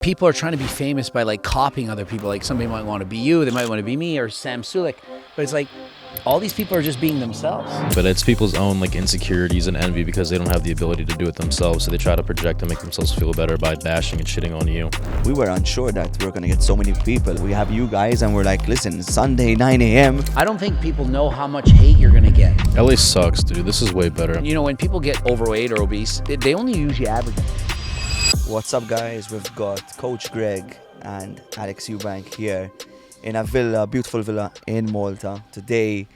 People are trying to be famous by like copying other people. Like somebody might want to be you, they might want to be me or Sam Sulek, but it's like all these people are just being themselves. But it's people's own like insecurities and envy because they don't have the ability to do it themselves, so they try to project and make themselves feel better by bashing and shitting on you. We were unsure that we were going to get so many people. We have you guys and we're like, listen, Sunday 9 a.m. I don't think people know how much hate you're gonna get. LA sucks, dude. This is way better. You know, when people get overweight or obese, they only usually average. What's up, guys? We've got Coach Greg and Alex Eubank here in a villa, beautiful villa in Malta. Today,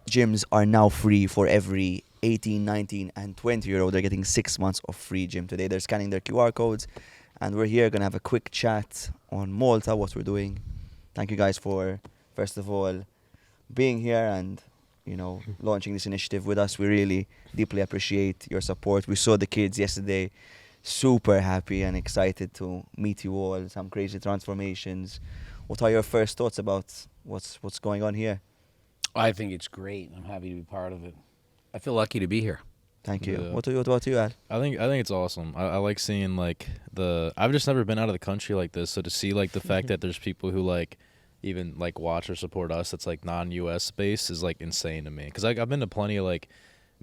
gyms are now free for every 18, 19 and 20-year-old. They're getting 6 months of free gym today. They're scanning their QR codes and we're here going to have a quick chat on Malta, what we're doing. Thank you guys for, first of all, being here and, you know, launching this initiative with us. We really deeply appreciate your support. We saw the kids yesterday, super happy and excited to meet you all. Some crazy transformations. What are your first thoughts about what's going on here? I think it's great. I'm happy to be part of it. I feel lucky to be here. Thank you. Yeah. What about you, Al? I think it's awesome. I like seeing like I've just never been out of the country like this, so to see like the fact that there's people who like even like watch or support us that's like non-US based is like insane to me. Because I've been to plenty of like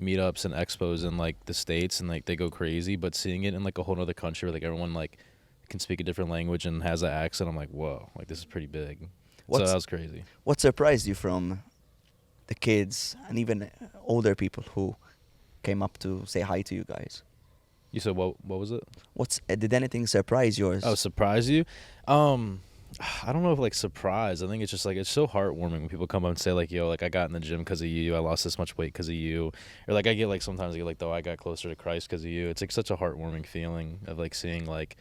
meetups and expos in like the States and like they go crazy, but seeing it in like a whole other country where like everyone like can speak a different language and has that accent, I'm like, whoa, like this is pretty big. So that was crazy. What surprised you from the kids and even older people who came up to say hi to you guys? You said what was it? Did anything surprise yours? Oh, surprise you? I don't know if like surprise. I think it's just like it's so heartwarming when people come up and say like, yo, like I got in the gym because of you. I lost this much weight because of you. Or like I get like sometimes I get like, though I got closer to Christ because of you. It's like such a heartwarming feeling of like seeing like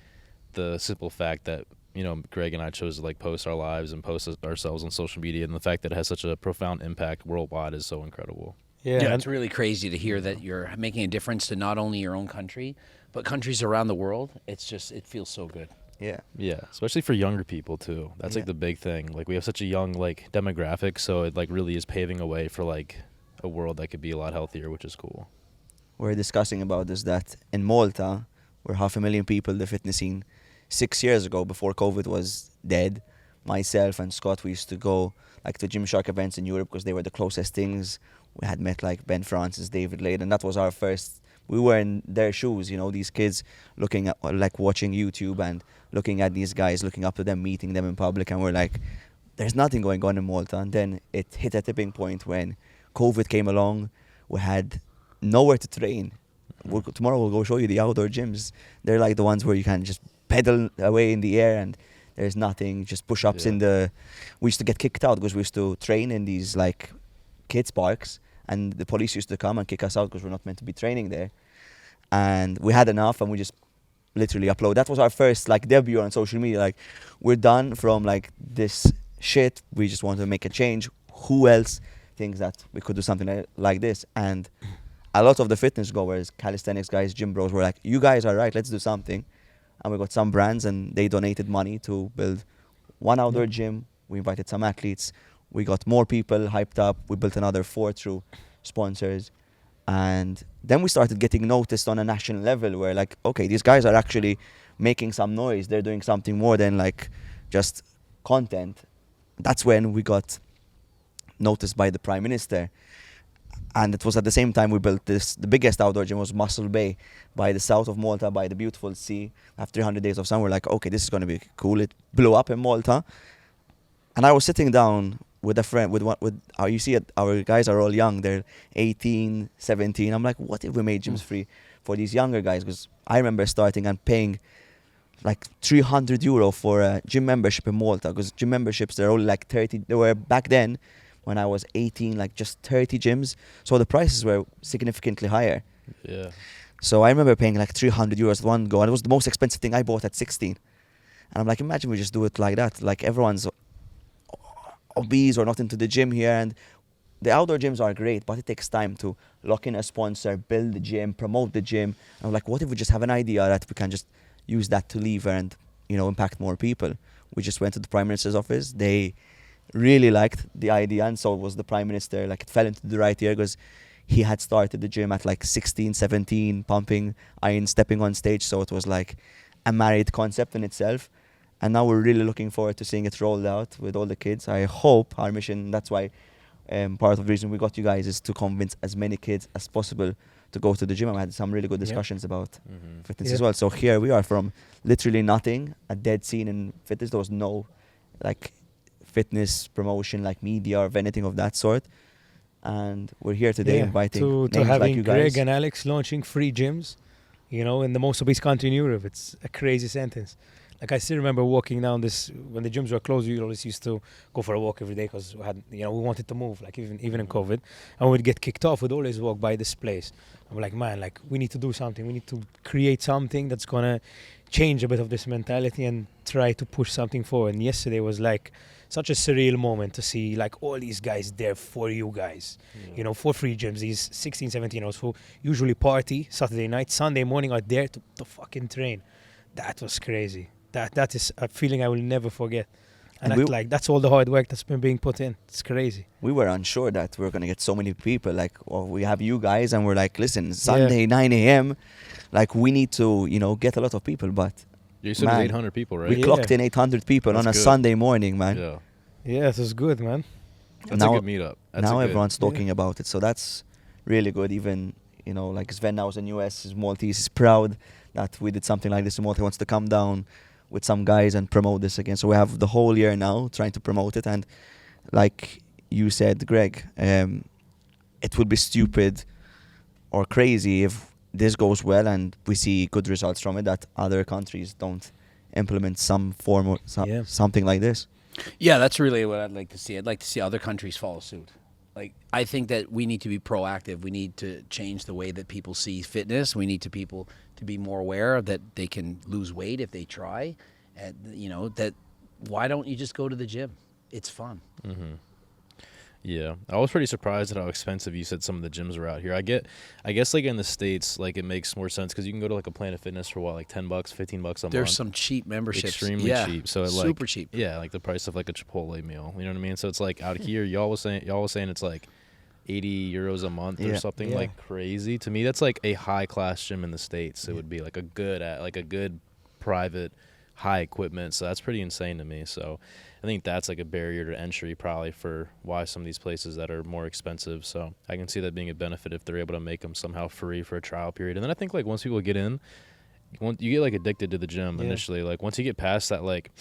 the simple fact that, you know, Greg and I chose to like post our lives and post ourselves on social media, and the fact that it has such a profound impact worldwide is so incredible. Yeah, it's really crazy to hear that you're making a difference to not only your own country, but countries around the world. It's just, it feels so good. Yeah, especially for younger people too. That's like the big thing. Like we have such a young like demographic, so it like really is paving a way for like a world that could be a lot healthier, which is cool. We're discussing about this, that in Malta, we're 500,000 people, the fitness scene. 6 years ago, before COVID was dead, myself and Scott, we used to go like to Gymshark events in Europe because they were the closest things. We had met like Ben Francis, David Lade, and that was our first. We were in their shoes, you know, these kids looking at, like watching YouTube and looking at these guys, looking up to them, meeting them in public, and we're like, there's nothing going on in Malta. And then it hit a tipping point when COVID came along. We had nowhere to train. Tomorrow we'll go show you the outdoor gyms. They're like the ones where you can just pedal away in the air and there's nothing, just push-ups in the... We used to get kicked out because we used to train in these like kids parks, and the police used to come and kick us out because we're not meant to be training there. And we had enough and we just literally upload. That was our first like debut on social media. Like, we're done from like this shit. We just want to make a change. Who else thinks that we could do something like this? And a lot of the fitness goers, calisthenics guys, gym bros were like, you guys are right, let's do something. And we got some brands and they donated money to build one outdoor gym. We invited some athletes. We got more people hyped up. We built another 4 through sponsors. And then we started getting noticed on a national level where like, okay, these guys are actually making some noise. They're doing something more than like just content. That's when we got noticed by the Prime Minister. And it was at the same time we built this. The biggest outdoor gym was Muscle Bay by the south of Malta, by the beautiful sea. After 300 days of sun, we're like, okay, this is going to be cool. It blew up in Malta. And I was sitting down with a friend, you see it, our guys are all young. They're 18, 17. I'm like, what if we made gyms free for these younger guys? Because I remember starting and paying like €300 for a gym membership in Malta. Because gym memberships, they're only like 30. They were back then, when I was 18, like just 30 gyms. So the prices were significantly higher. Yeah. So I remember paying like €300 at one go. And it was the most expensive thing I bought at 16. And I'm like, imagine we just do it like that. Like everyone's obese or not into the gym here. And the outdoor gyms are great, but it takes time to lock in a sponsor, build the gym, promote the gym. And I'm like, what if we just have an idea that we can just use that to lever and, you know, impact more people? We just went to the Prime Minister's office. They really liked the idea, and so was the Prime Minister. Like, it fell into the right ear because he had started the gym at like 16, 17, pumping iron, stepping on stage. So it was like a married concept in itself. And now we're really looking forward to seeing it rolled out with all the kids. I hope our mission, that's why part of the reason we got you guys is to convince as many kids as possible to go to the gym. I had some really good discussions about fitness as well. So here we are from literally nothing, a dead scene in fitness. There was no like fitness promotion, like media or anything of that sort. And we're here today inviting to names having like you guys. Greg and Alex launching free gyms, you know, in the most obese country in Europe. It's a crazy sentence. Like I still remember walking down this when the gyms were closed. We always used to go for a walk every day because we had, you know, we wanted to move. Like even in COVID, and we'd get kicked off. We'd always walk by this place. I'm like, man, like we need to do something. We need to create something that's gonna change a bit of this mentality and try to push something forward. And yesterday was like such a surreal moment to see like all these guys there for you guys, you know, for free gyms. These 16, 17-year-olds who usually party Saturday night, Sunday morning are there to fucking train. That was crazy. That is a feeling I will never forget. And that's all the hard work that's been being put in. It's crazy. We were unsure that we were going to get so many people. Like, well, we have you guys, and we're like, listen, Sunday, 9 a.m., like, we need to, you know, get a lot of people. But You said it was 800 people, right? we clocked in 800 people That's on a good. Sunday morning, man. Yeah. It was good, man. That's a good meetup. Now everyone's talking about it. So that's really good. Even, you know, like Sven now is in US, is Maltese, is proud that we did something like this in Malta. He wants to come down with some guys and promote this again. So we have the whole year now trying to promote it. And like you said, Greg, it would be stupid or crazy if this goes well and we see good results from it, that other countries don't implement some form or something like this. Yeah, that's really what I'd like to see. I'd like to see other countries follow suit. Like, I think that we need to be proactive. We need to change the way that people see fitness. We need people to be more aware that they can lose weight if they try. And, you know, that why don't you just go to the gym? It's fun. Mm-hmm. Yeah, I was pretty surprised at how expensive you said some of the gyms were out here. I guess like in the States, like it makes more sense because you can go to like a Planet Fitness for what, like $10, $15 a month. There's some cheap memberships. Extremely cheap. So super like, cheap. Yeah, like the price of like a Chipotle meal. You know what I mean? So it's like out here, y'all was saying it's like 80 euros a month or something like crazy. To me, that's like a high class gym in the States. It would be like a good private high equipment. So that's pretty insane to me. So I think that's like a barrier to entry probably for why some of these places that are more expensive. So I can see that being a benefit if they're able to make them somehow free for a trial period. And then I think like once people get in, you get like addicted to the gym initially. Like once you get past that like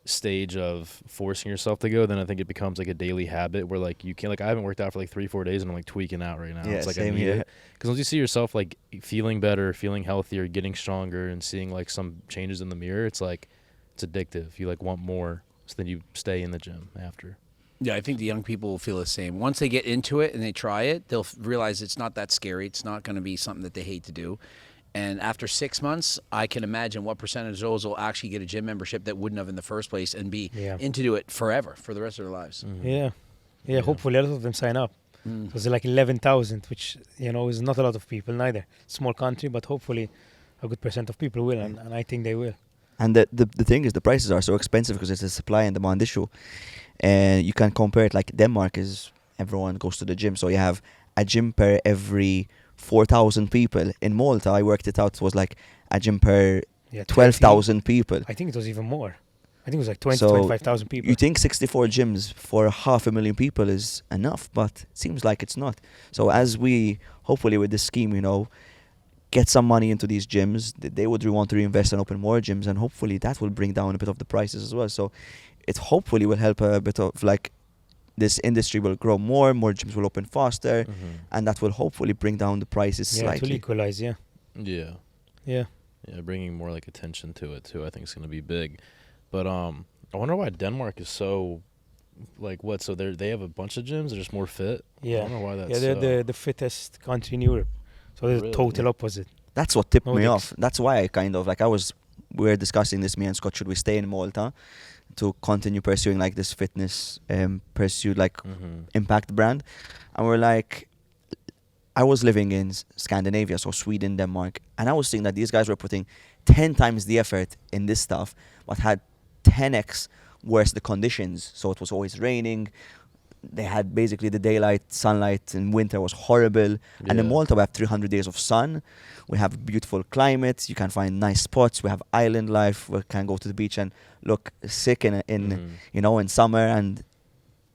stage of forcing yourself to go, then I think it becomes like a daily habit where like you can't, like I haven't worked out for like 3-4 days and I'm like tweaking out right now. Yeah, it's like same I need here. it. Because once you see yourself like feeling better, feeling healthier, getting stronger and seeing like some changes in the mirror, it's like it's addictive. You like want more. So then you stay in the gym after. Yeah, I think the young people will feel the same. Once they get into it and they try it, they'll realize it's not that scary. It's not going to be something that they hate to do. And after 6 months, I can imagine what percentage of those will actually get a gym membership that wouldn't have in the first place and be into it forever, for the rest of their lives. Mm-hmm. Yeah, hopefully a lot of them sign up. Because they're like 11,000, which, you know, is not a lot of people neither. Small country, but hopefully a good percent of people will, and I think they will. And the thing is, the prices are so expensive because it's a supply and demand issue. And you can compare it like Denmark is, everyone goes to the gym. So you have a gym per every 4,000 people. In Malta, I worked it out, it was like a gym per 12,000 people. I think it was even more. I think it was like 20, So 25,000 people. You think 64 gyms for 500,000 people is enough, but it seems like it's not. So as we, hopefully with this scheme, you know, get some money into these gyms, they would want to reinvest and open more gyms, and hopefully that will bring down a bit of the prices as well. So it hopefully will help a bit of like this industry will grow more gyms will open faster, and that will hopefully bring down the prices slightly. It will equalize, Yeah, bringing more like attention to it too, I think is going to be big. But I wonder why Denmark is so like what? So they have a bunch of gyms, they're just more fit. Yeah, I don't know why that's they're the fittest country in Europe. So they're the total opposite. That's what tipped me off. That's why I kind of like we were discussing this, me and Scott, should we stay in Malta to continue pursuing like this fitness pursuit, like impact brand? And we're like, I was living in Scandinavia, so Sweden, Denmark, and I was seeing that these guys were putting 10 times the effort in this stuff, but had 10x worse the conditions. So it was always raining, they had basically the daylight, sunlight in winter was horrible. And in Yeah. Malta, we have 300 days of sun. We have beautiful climate. You can find nice spots. We have island life. We can go to the beach and look sick in summer. And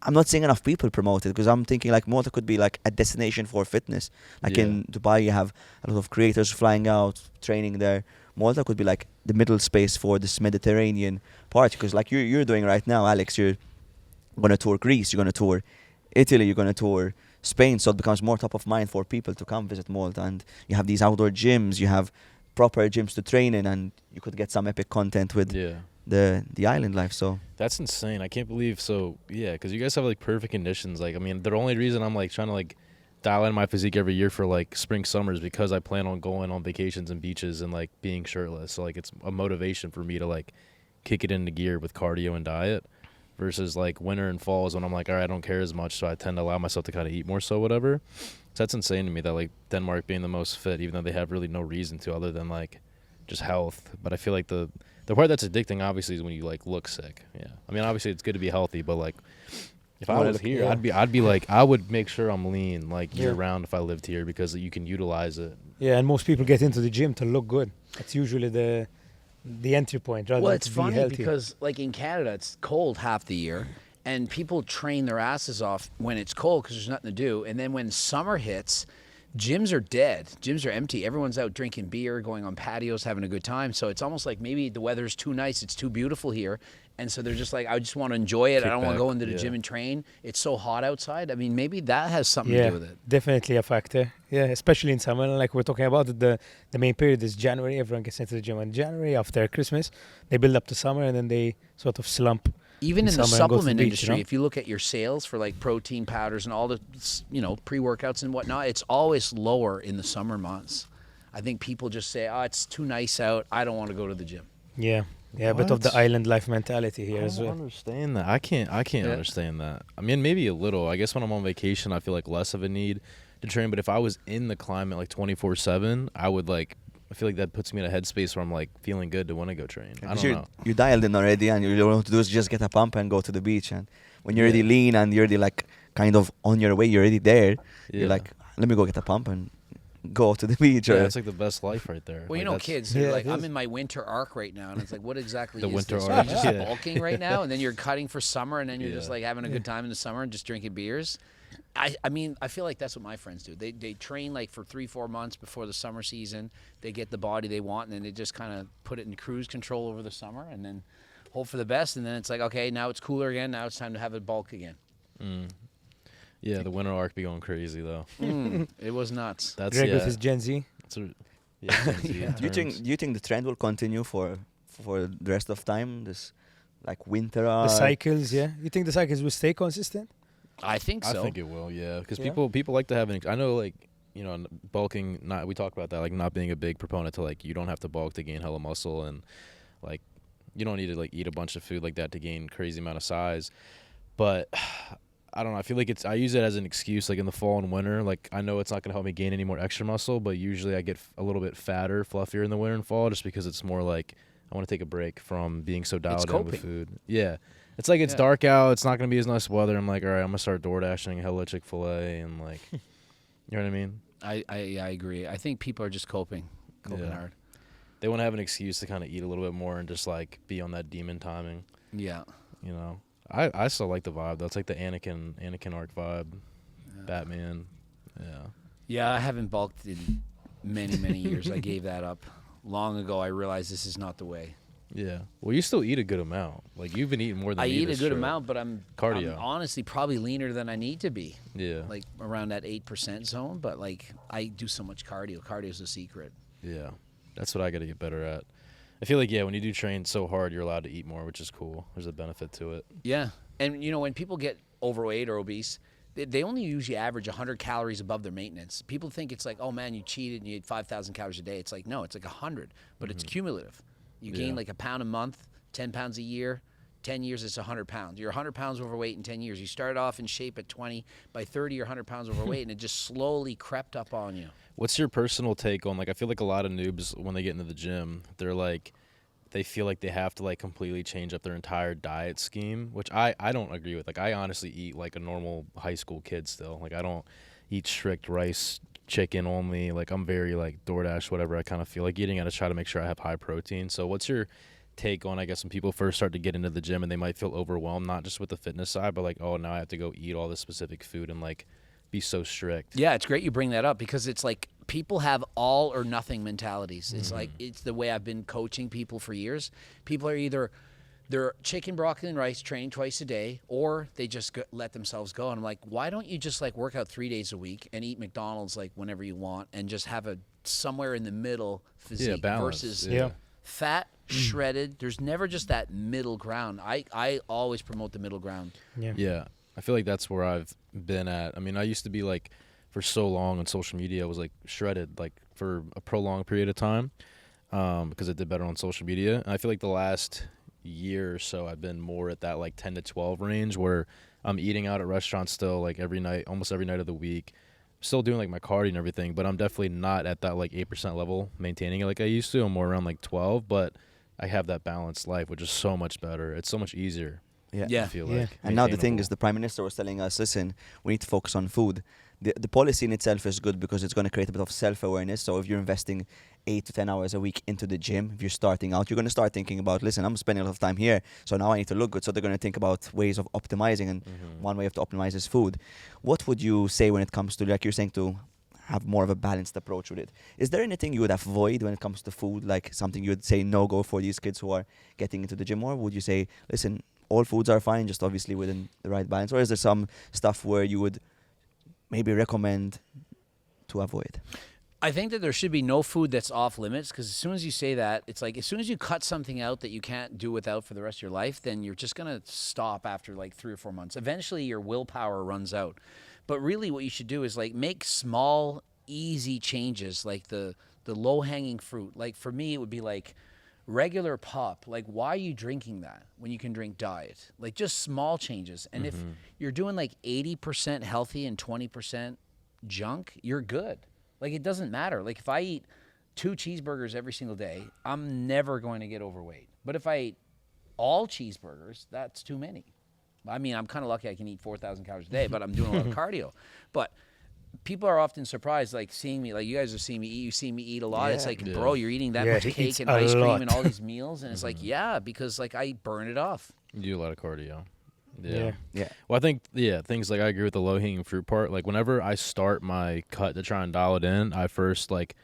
I'm not seeing enough people promote it, because I'm thinking like Malta could be like a destination for fitness. Like in Dubai, you have a lot of creators flying out, training there. Malta could be like the middle space for this Mediterranean part, because like you're doing right now, Alex, you're going to tour Greece, you're going to tour Italy, you're going to tour Spain, so it becomes more top of mind for people to come visit Malta. And you have these outdoor gyms, you have proper gyms to train in, and you could get some epic content with the island life. So that's insane. I can't believe. So yeah, because you guys have like perfect conditions. Like, I mean, the only reason I'm like trying to like dial in my physique every year for like spring, summers, because I plan on going on vacations and beaches and like being shirtless. So like it's a motivation for me to like kick it into gear with cardio and diet, versus like winter and fall is when I'm like, all right, I don't care as much, so I tend to allow myself to kind of eat more, so whatever. So that's insane to me that like Denmark being the most fit, even though they have really no reason to other than like just health. But I feel like the part that's addicting obviously is when you like look sick. Yeah, I mean obviously it's good to be healthy, but like if I was here, I'd be like, I would make sure I'm lean like year round if I lived here, because you can utilize it. Yeah, and most people get into the gym to look good. That's usually the entry point, rather Well, than it's to be funny healthy. because like in Canada, it's cold half the year, and people train their asses off when it's cold because there's nothing to do. And then when summer hits, gyms are dead. Gyms are empty. Everyone's out drinking beer, going on patios, having a good time. So it's almost like maybe the weather's too nice. It's too beautiful here. And so they're just like, I just want to enjoy it. I don't want to go into the gym and train. It's so hot outside. I mean, maybe that has something to do with it. Definitely a factor. Yeah, especially in summer. Like we're talking about, the main period is January. Everyone gets into the gym in January after Christmas. They build up to summer and then they sort of slump. Even in the summer and go to the supplement beach, industry, you know? if you look at your sales for like protein powders and all the, pre-workouts and whatnot, it's always lower in the summer months. I think people just say, oh, it's too nice out. I don't want to go to the gym. Yeah. Yeah, a bit of the What? island life mentality here as I well. don't understand that. I can't understand that. I mean, maybe a little. I guess when I'm on vacation, I feel like less of a need to train. But if I was in the climate like 24/7, I would like. I feel like that puts me in a headspace where I'm like feeling good to want to go train. I don't know. you dialed in already, and you want to do is just get a pump and go to the beach. And when you're already lean and you're already like kind of on your way, you're already there. You're like, let me go get a pump and go to the beach. Yeah, it's like the best life right there. Well, like kids, they're like, I'm in my winter arc right now. And it's like, what exactly The is winter this? arc, Are you just yeah. bulking right now? And then you're cutting for summer, and then you're just like having a good time in the summer and just drinking beers? I mean, I feel like that's what my friends do. They train like for 3-4 months before the summer season. They get the body they want, and then they just kind of put it in cruise control over the summer and then hope for the best. And then it's like, okay, now it's cooler again. Now it's time to have it bulk again. Yeah, the winter arc be going crazy though. It was nuts. That's Greg with his Gen Z. Gen Z Do you think the trend will continue for the rest of time? This like winter The cycles, yeah. You think the cycles will stay consistent? I think so. I think it will, yeah, because Yeah. people like to have I know, like, bulking. Not we talked about that, like not being a big proponent to like you don't have to bulk to gain hella muscle, and like you don't need to like eat a bunch of food like that to gain crazy amount of size. But I don't know. I feel like I use it as an excuse, like in the fall and winter. Like I know it's not gonna help me gain any more extra muscle, but usually I get a little bit fatter, fluffier in the winter and fall, just because it's more like I want to take a break from being so dialed in with food. Yeah. It's like it's dark out. It's not going to be as nice weather. I'm like, all right, I'm going to start door dashing hella Chick-fil-A and like, you know what I mean? I agree. I think people are just coping hard. They want to have an excuse to kind of eat a little bit more and just like be on that demon timing. Yeah. I still like the vibe though. It's like the Anakin arc vibe. Yeah. Batman. Yeah. Yeah, I haven't bulked in many years. I gave that up long ago. I realized this is not the way. Yeah. Well, you still eat a good amount. Like you've been eating more than I me eat a this good trip. amount, but I'm honestly probably leaner than I need to be. Yeah. Like around that 8% zone, but like I do so much cardio. Cardio's the secret. Yeah. That's what I got to get better at. I feel like, when you do train so hard, you're allowed to eat more, which is cool. There's a benefit to it. Yeah. And when people get overweight or obese, they only usually average 100 calories above their maintenance. People think it's like, oh man, you cheated and you ate 5,000 calories a day. It's like, no, it's like 100, but it's cumulative. You gain like a pound a month, 10 pounds a year. 10 years, it's 100 pounds. You're 100 pounds overweight in 10 years. You started off in shape at 20. By 30, you're 100 pounds overweight, and it just slowly crept up on you. What's your personal take on, like, I feel like a lot of noobs, when they get into the gym, they're like, they feel like they have to like completely change up their entire diet scheme, which I don't agree with. Like I honestly eat like a normal high school kid still. Like I don't eat strict rice, chicken only. Like I'm very like DoorDash, whatever I kind of feel like eating. I just try to make sure I have high protein. So what's your take on, I guess, when people first start to get into the gym and they might feel overwhelmed, not just with the fitness side, but like, oh, now I have to go eat all this specific food and like be so strict. Yeah, it's great you bring that up because it's like people have all or nothing mentalities. It's like it's the way I've been coaching people for years. People are either they're chicken, broccoli, and rice training twice a day, or they just let themselves go. And I'm like, why don't you just like work out 3 days a week and eat McDonald's like whenever you want and just have a somewhere in the middle physique balance. versus Yeah. fat, shredded. There's never just that middle ground. I always promote the middle ground. Yeah. I feel like that's where I've been at. I mean, I used to be like, for so long on social media, I was like shredded like for a prolonged period of time because I did better on social media. And I feel like the last year or so, I've been more at that like 10 to 12 range where I'm eating out at restaurants still like every night, almost every night of the week. Still doing like my cardio and everything, but I'm definitely not at that like 8% level maintaining it like I used to. I'm more around like 12, but I have that balanced life, which is so much better. It's so much easier. Yeah. I feel Yeah. like. And now the thing maintainable. is, the Prime Minister was telling us, listen, we need to focus on food. The policy in itself is good because it's going to create a bit of self-awareness. So if you're investing 8 to 10 hours a week into the gym, if you're starting out, you're going to start thinking about, listen, I'm spending a lot of time here, so now I need to look good. So they're going to think about ways of optimizing, and one way of to optimize is food. What would you say when it comes to, like you're saying, to have more of a balanced approach with it? Is there anything you would avoid when it comes to food, like something you would say no-go for these kids who are getting into the gym? Or would you say, listen, all foods are fine, just obviously within the right balance? Or is there some stuff where you would maybe recommend to avoid? I think that there should be no food that's off limits because as soon as you say that, it's like as soon as you cut something out that you can't do without for the rest of your life, then you're just going to stop after like 3 or 4 months. Eventually your willpower runs out. But really what you should do is like make small, easy changes, like the low-hanging fruit. Like for me, it would be like regular pop. Like why are you drinking that when you can drink diet? Like just small changes. And if you're doing like 80% healthy and 20% junk, you're good. Like it doesn't matter. Like if I eat 2 cheeseburgers every single day, I'm never going to get overweight. But if I eat all cheeseburgers, that's too many. I mean, I'm kind of lucky I can eat 4,000 calories a day, but I'm doing a lot of cardio. But people are often surprised, like seeing me, like you guys have seen me eat, you see me eat a lot. Yeah. It's like, Yeah. bro, you're eating that Yeah, much he cake eats and a ice cream lot. and all these meals. And it's like, yeah, because like I burn it off. You do a lot of cardio. Yeah. Yeah. Well, I think, things like I agree with the low-hanging fruit part. Like, whenever I start my cut to try and dial it in, I first, like,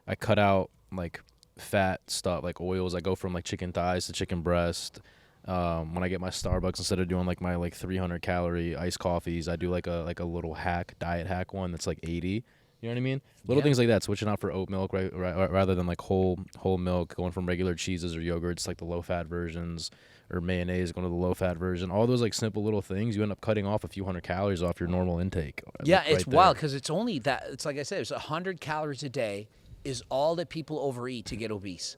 I cut out, like, fat stuff, like oils. I go from, like, chicken thighs to chicken breast. When I get my Starbucks, instead of doing, like, my, like, 300-calorie iced coffees, I do, like a little diet hack one that's, like, 80. You know what I mean? Little Yeah. things like that, switching out for oat milk rather than, like, whole milk, going from regular cheeses or yogurts, like the low-fat versions, or mayonnaise, going to the low-fat version. All those like simple little things, you end up cutting off a few hundred calories off your normal intake. Yeah, like, it's right wild there. because it's only that. It's like I said, it's 100 calories a day is all that people overeat to get obese.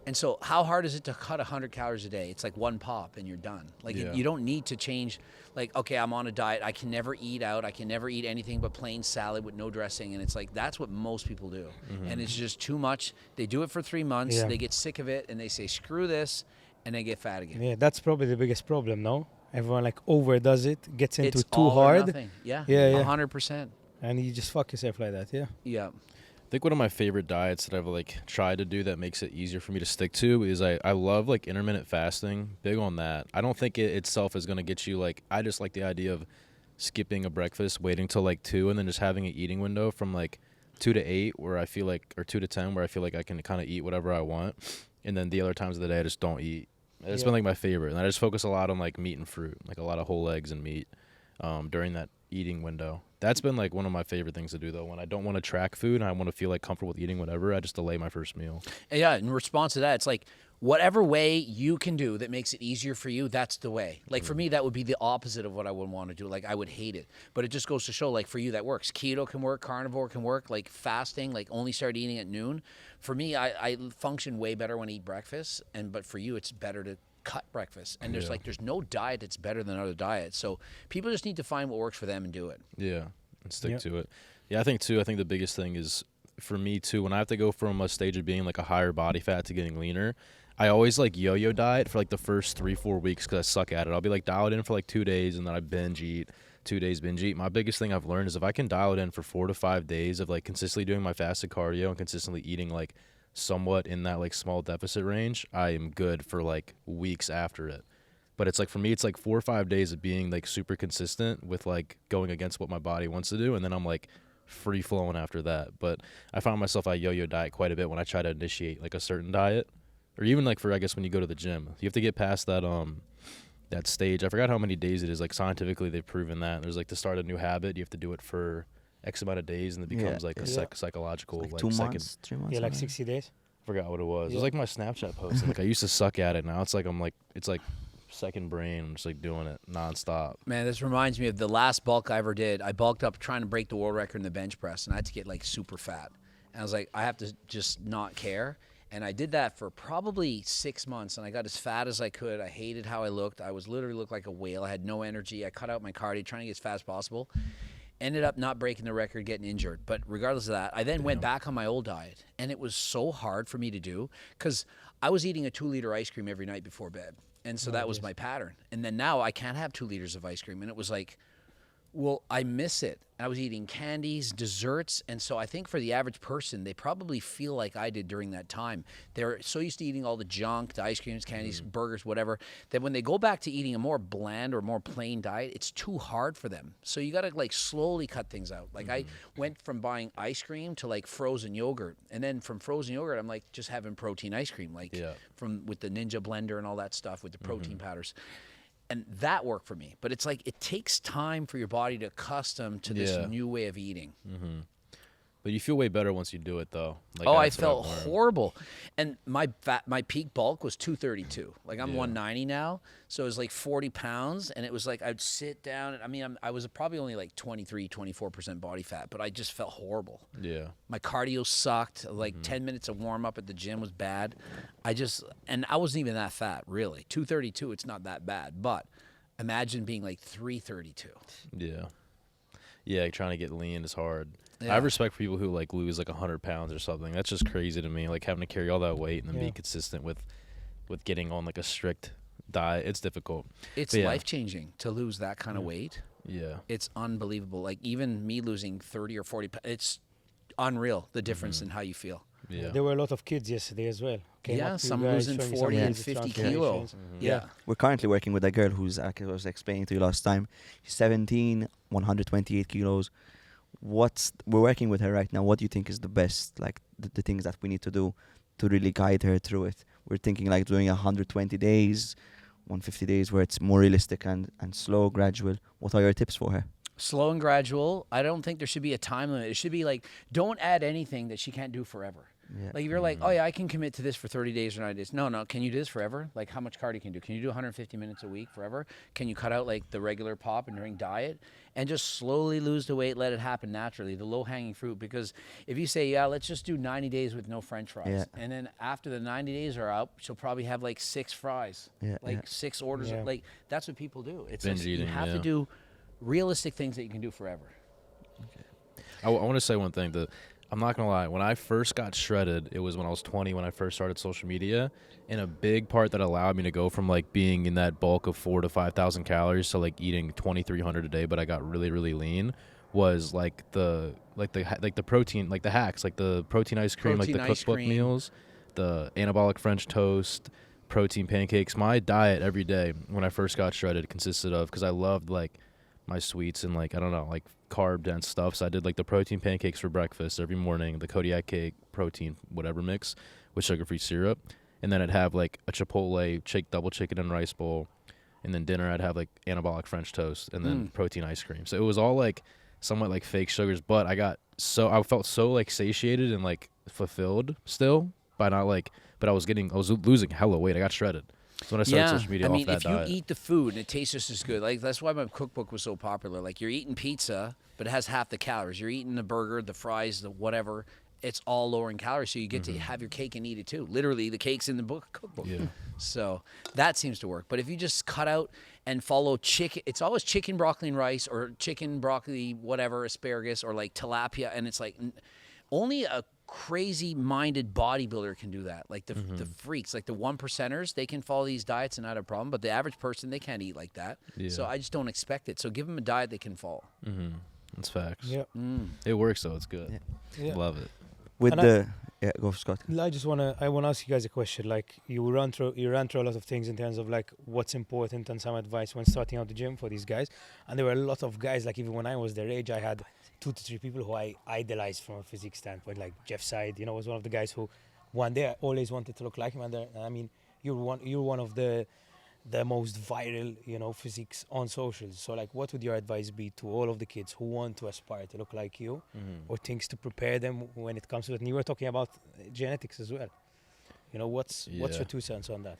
And so how hard is it to cut 100 calories a day? It's like one pop and you're done. Like Yeah. you don't need to change. Like, okay, I'm on a diet. I can never eat out. I can never eat anything but plain salad with no dressing. And it's like, that's what most people do. And it's just too much. They do it for 3 months. Yeah. They get sick of it and they say, screw this. And they get fat again. Yeah, that's probably the biggest problem, no? Everyone like overdoes it, gets into It's too all or hard, nothing. Yeah. Yeah, yeah. 100%. and you just fuck yourself like that, yeah. Yeah. I think one of my favorite diets that I've like tried to do that makes it easier for me to stick to is I love like intermittent fasting. Big on that. I don't think it itself is going to get you like, I just like the idea of skipping a breakfast, waiting till like 2, and then just having an eating window from like 2 to 8 where I feel like, or 2 to 10 where I feel like I can kind of eat whatever I want. And then the other times of the day I just don't eat. It's Yeah. been like my favorite. And I just focus a lot on like meat and fruit, like a lot of whole eggs and meat during that eating window. That's been like one of my favorite things to do though. When I don't want to track food and I want to feel like comfortable with eating whatever, I just delay my first meal. And yeah, in response to that, it's like whatever way you can do that makes it easier for you, that's the way. Like for me, that would be the opposite of what I would want to do. Like I would hate it. But it just goes to show like for you that works. Keto can work, carnivore can work, like fasting, like only start eating at noon. For me, I function way better when I eat breakfast. But for you, it's better to cut breakfast. And there's Yeah. there's no diet that's better than other diets. So people just need to find what works for them and do it. Yeah, and stick Yep. to it. Yeah, I think the biggest thing is for me too, when I have to go from a stage of being like a higher body fat to getting leaner, I always like yo-yo diet for like the first 3-4 weeks because I suck at it. I'll be like dialed in for like 2 days and then I binge eat. 2 days binge eat. My biggest thing I've learned is if I can dial it in for 4 to 5 days of like consistently doing my fasted cardio and consistently eating like somewhat in that like small deficit range, I am good for like weeks after it. But it's like for me, it's like 4 or 5 days of being like super consistent with like going against what my body wants to do, and then I'm like free flowing after that. But I found myself I yo-yo diet quite a bit when I try to initiate like a certain diet, or even like for I guess when you go to the gym, you have to get past that that stage. I forgot how many days it is. Like scientifically, they've proven that there's like to start a new habit, you have to do it for X amount of days, and it becomes like a psychological Like like 2 second. months, 3 months. Yeah, like something. 60 days. I forgot what it was. It Yeah. was like my Snapchat post. And, like I used to suck at it. Now it's like it's like second brain. I'm just like doing it nonstop. Man, this reminds me of the last bulk I ever did. I bulked up trying to break the world record in the bench press, and I had to get like super fat. And I was like, I have to just not care. And I did that for probably 6 months, and I got as fat as I could. I hated how I looked. I was literally looked like a whale. I had no energy. I cut out my cardio, trying to get as fast as possible. Ended up not breaking the record, getting injured. But regardless of that, I then went back on my old diet, and it was so hard for me to do because I was eating a 2-liter ice cream every night before bed. And so that was my pattern. And then now I can't have 2 liters of ice cream. And it was like, well, I miss it. I was eating candies, desserts. And so I think for the average person, they probably feel like I did during that time. They're so used to eating all the junk, the ice creams, candies, burgers, whatever, that when they go back to eating a more bland or more plain diet, it's too hard for them. So you got to like slowly cut things out. Like I went from buying ice cream to like frozen yogurt. And then from frozen yogurt, I'm like just having protein ice cream, like from with the Ninja blender and all that stuff with the protein powders. And that worked for me. But it's like it takes time for your body to accustom to this new way of eating. But you feel way better once you do it, though. Like, I that's what I've felt learned. horrible. And my peak bulk was 232. Like I'm 190 now. So it was like 40 pounds. And it was like I'd sit down. And, I mean, I was probably only like 23, 24% body fat. But I just felt horrible. Yeah. My cardio sucked. Like 10 minutes of warm up at the gym was bad. And I wasn't even that fat, really. 232, it's not that bad. But imagine being like 332. Yeah. Yeah, trying to get lean is hard. Yeah. I have respect for people who like lose like 100 pounds or something. That's just crazy to me. Like having to carry all that weight and then be consistent with getting on like a strict diet. It's difficult. It's But life changing to lose that kind of weight. Yeah. It's unbelievable. Like even me losing 30 or 40 pounds, it's unreal, the difference in how you feel. Yeah. There were a lot of kids yesterday as well. Came Yeah, up to you some guys, losing showing you 40 some and of the 50 transformations. kilo. Yeah. We're currently working with a girl who's, like I was explaining to you last time, she's 17, 128 kilos. We're working with her right now. What do you think is the best, like the things that we need to do to really guide her through it? We're thinking like doing 120 days, 150 days where it's more realistic and slow, gradual. What are your tips for her? Slow and gradual. I don't think there should be a time limit. It should be like, don't add anything that she can't do forever. Yeah. Like if you're like, oh yeah, I can commit to this for 30 days or 90 days. No, can you do this forever? Like how much cardio can you do? Can you do 150 minutes a week forever? Can you cut out like the regular pop and during diet and just slowly lose the weight, let it happen naturally, the low hanging fruit? Because if you say, yeah, let's just do 90 days with no French fries. Yeah. And then after the 90 days are out, she'll probably have like 6 fries, like 6 orders. Yeah. Like that's what people do. It's Binge like, eating, you have to yeah. do realistic things that you can do forever. I want to say one thing. I'm not going to lie. When I first got shredded, it was when I was 20 when I first started social media. And a big part that allowed me to go from like being in that bulk of 4,000 to 5,000 calories to like eating 2,300 a day, but I got really, really lean, was like the protein, like the hacks, like the protein ice cream, Protein like the ice cookbook cream. meals, the anabolic French toast, protein pancakes. My diet every day when I first got shredded consisted of, because I loved like my sweets and like, I don't know, like carb dense stuff. So I did like the protein pancakes for breakfast every morning, the Kodiak cake protein whatever mix with sugar-free syrup, and then I'd have like a Chipotle double chicken and rice bowl, and then dinner I'd have like anabolic French toast and then protein ice cream. So it was all like somewhat like fake sugars, but I felt so like satiated and like fulfilled still by not like, but I was losing hella weight. I got shredded. So when I started social media, I mean, off that if you diet. eat the food and it tastes just as good, like that's why my cookbook was so popular. Like you're eating pizza, but it has half the calories. You're eating the burger, the fries, the whatever. It's all lower in calories, so you get to have your cake and eat it too. Literally, the cake's in the cookbook. Yeah. So that seems to work. But if you just cut out and follow chicken, it's always chicken, broccoli, and rice, or chicken, broccoli, whatever, asparagus, or like tilapia, and it's like only a crazy-minded bodybuilder can do that. Like the freaks, like the 1%ers, they can follow these diets and not a problem. But the average person, they can't eat like that. Yeah. So I just don't expect it. So give them a diet they can follow. That's facts. Yeah. It works though. It's good. Yeah. Love it. With And go for Scott. I just wanna ask you guys a question. Like you ran through a lot of things in terms of like what's important and some advice when starting out the gym for these guys. And there were a lot of guys, like even when I was their age, I had 2 to 3 people who I idolized from a physique standpoint. Like Jeff Side, was one of the guys who one day I always wanted to look like him. And I mean, you're one of the most viral, physiques on socials. So like, what would your advice be to all of the kids who want to aspire to look like you, or things to prepare them when it comes to it? And you were talking about genetics as well. What's your 2 cents on that?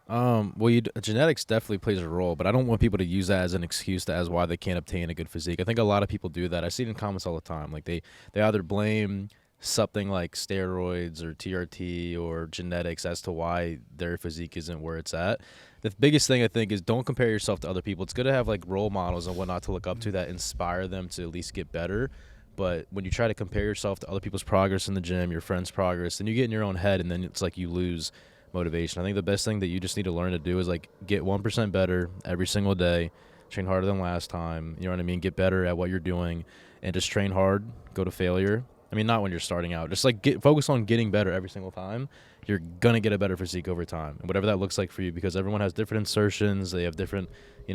Well, genetics definitely plays a role, but I don't want people to use that as an excuse as why they can't obtain a good physique. I think a lot of people do that. I see it in comments all the time. Like they either blame something like steroids or TRT or genetics as to why their physique isn't where it's at. The biggest thing I think is don't compare yourself to other people. It's good to have like role models and whatnot to look up to that inspire them to at least get better. But when you try to compare yourself to other people's progress in the gym, your friends' progress, then you get in your own head and then it's like you lose motivation. I think the best thing that you just need to learn to do is like get 1% better every single day, train harder than last time, you know what I mean? Get better at what you're doing and just train hard, go to failure. I mean, not when you're starting out. Just like focus on getting better every single time. You're going to get a better physique over time, and whatever that looks like for you, because everyone has different insertions. They have different,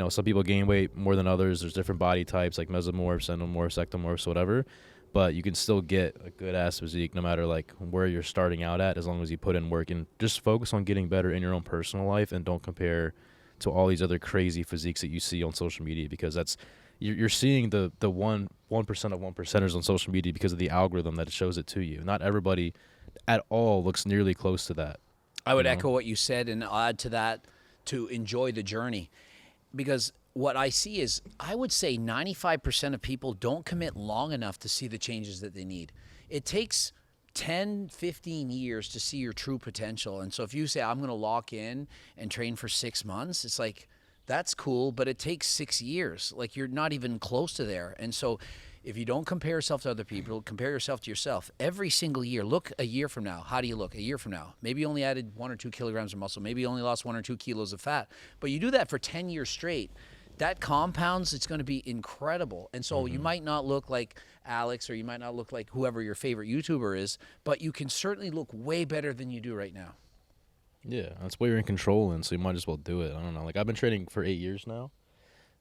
some people gain weight more than others. There's different body types like mesomorphs, endomorphs, ectomorphs, whatever. But you can still get a good-ass physique no matter like where you're starting out at, as long as you put in work. And just focus on getting better in your own personal life and don't compare to all these other crazy physiques that you see on social media, because that's you're seeing the 1% of 1%ers on social media because of the algorithm that shows it to you. Not everybody at all looks nearly close to that. I would echo what you said and add to that to enjoy the journey, because what I see is I would say 95% of people don't commit long enough to see the changes that they need. It takes 10, 15 years to see your true potential. And so if you say, I'm going to lock in and train for 6 months, it's like, that's cool, but it takes 6 years. Like you're not even close to there. And so if you don't compare yourself to other people, compare yourself to yourself every single year. Look a year from now. How do you look a year from now? Maybe you only added 1 or 2 kilograms of muscle. Maybe you only lost 1 or 2 kilos of fat. But you do that for 10 years straight. That compounds, it's going to be incredible. And so you might not look like Alex, or you might not look like whoever your favorite YouTuber is, but you can certainly look way better than you do right now. Yeah, that's what you're in control in, so you might as well do it. I don't know. Like, I've been training for 8 years now.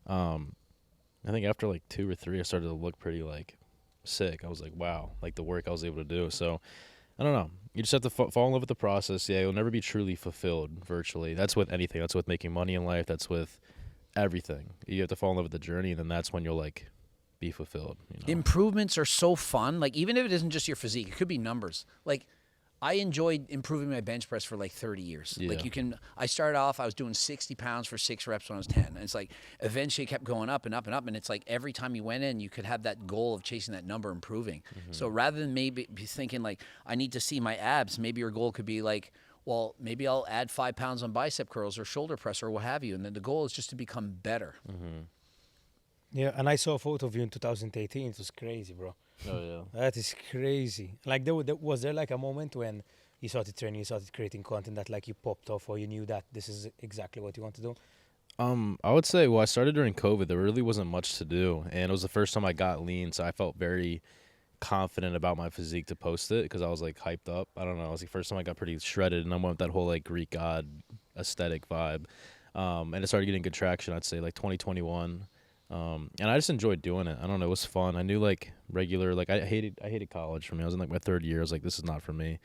I think after, like, 2 or 3, I started to look pretty, like, sick. I was like, wow, like, the work I was able to do. So, I don't know. You just have to fall in love with the process. Yeah, you'll never be truly fulfilled virtually. That's with anything. That's with making money in life. That's with everything. You have to fall in love with the journey, and then that's when you'll, like, be fulfilled. Improvements are so fun. Like, even if it isn't just your physique, it could be numbers. Like, I enjoyed improving my bench press for like 30 years. Yeah. Like I started off, I was doing 60 pounds for 6 reps when I was 10. And it's like, eventually it kept going up and up and up. And it's like every time you went in, you could have that goal of chasing that number, improving. So rather than maybe be thinking like, I need to see my abs, maybe your goal could be like, well, maybe I'll add 5 pounds on bicep curls or shoulder press or what have you. And then the goal is just to become better. Yeah, and I saw a photo of you in 2018. It was crazy, bro. Oh, yeah. That is crazy. Like, was there like a moment when you started training, you started creating content that like you popped off, or you knew that this is exactly what you want to do? I would say, well, I started during COVID. There really wasn't much to do, and it was the first time I got lean, so I felt very confident about my physique to post it because I was like hyped up. I don't know. It was the first time I got pretty shredded, and I went with that whole like Greek god aesthetic vibe. And it started getting good traction, I'd say, like 2021. And I just enjoyed doing it. I don't know, it was fun. I knew like regular, like I hated college for me. I was in like my 3rd year. I was like, this is not for me.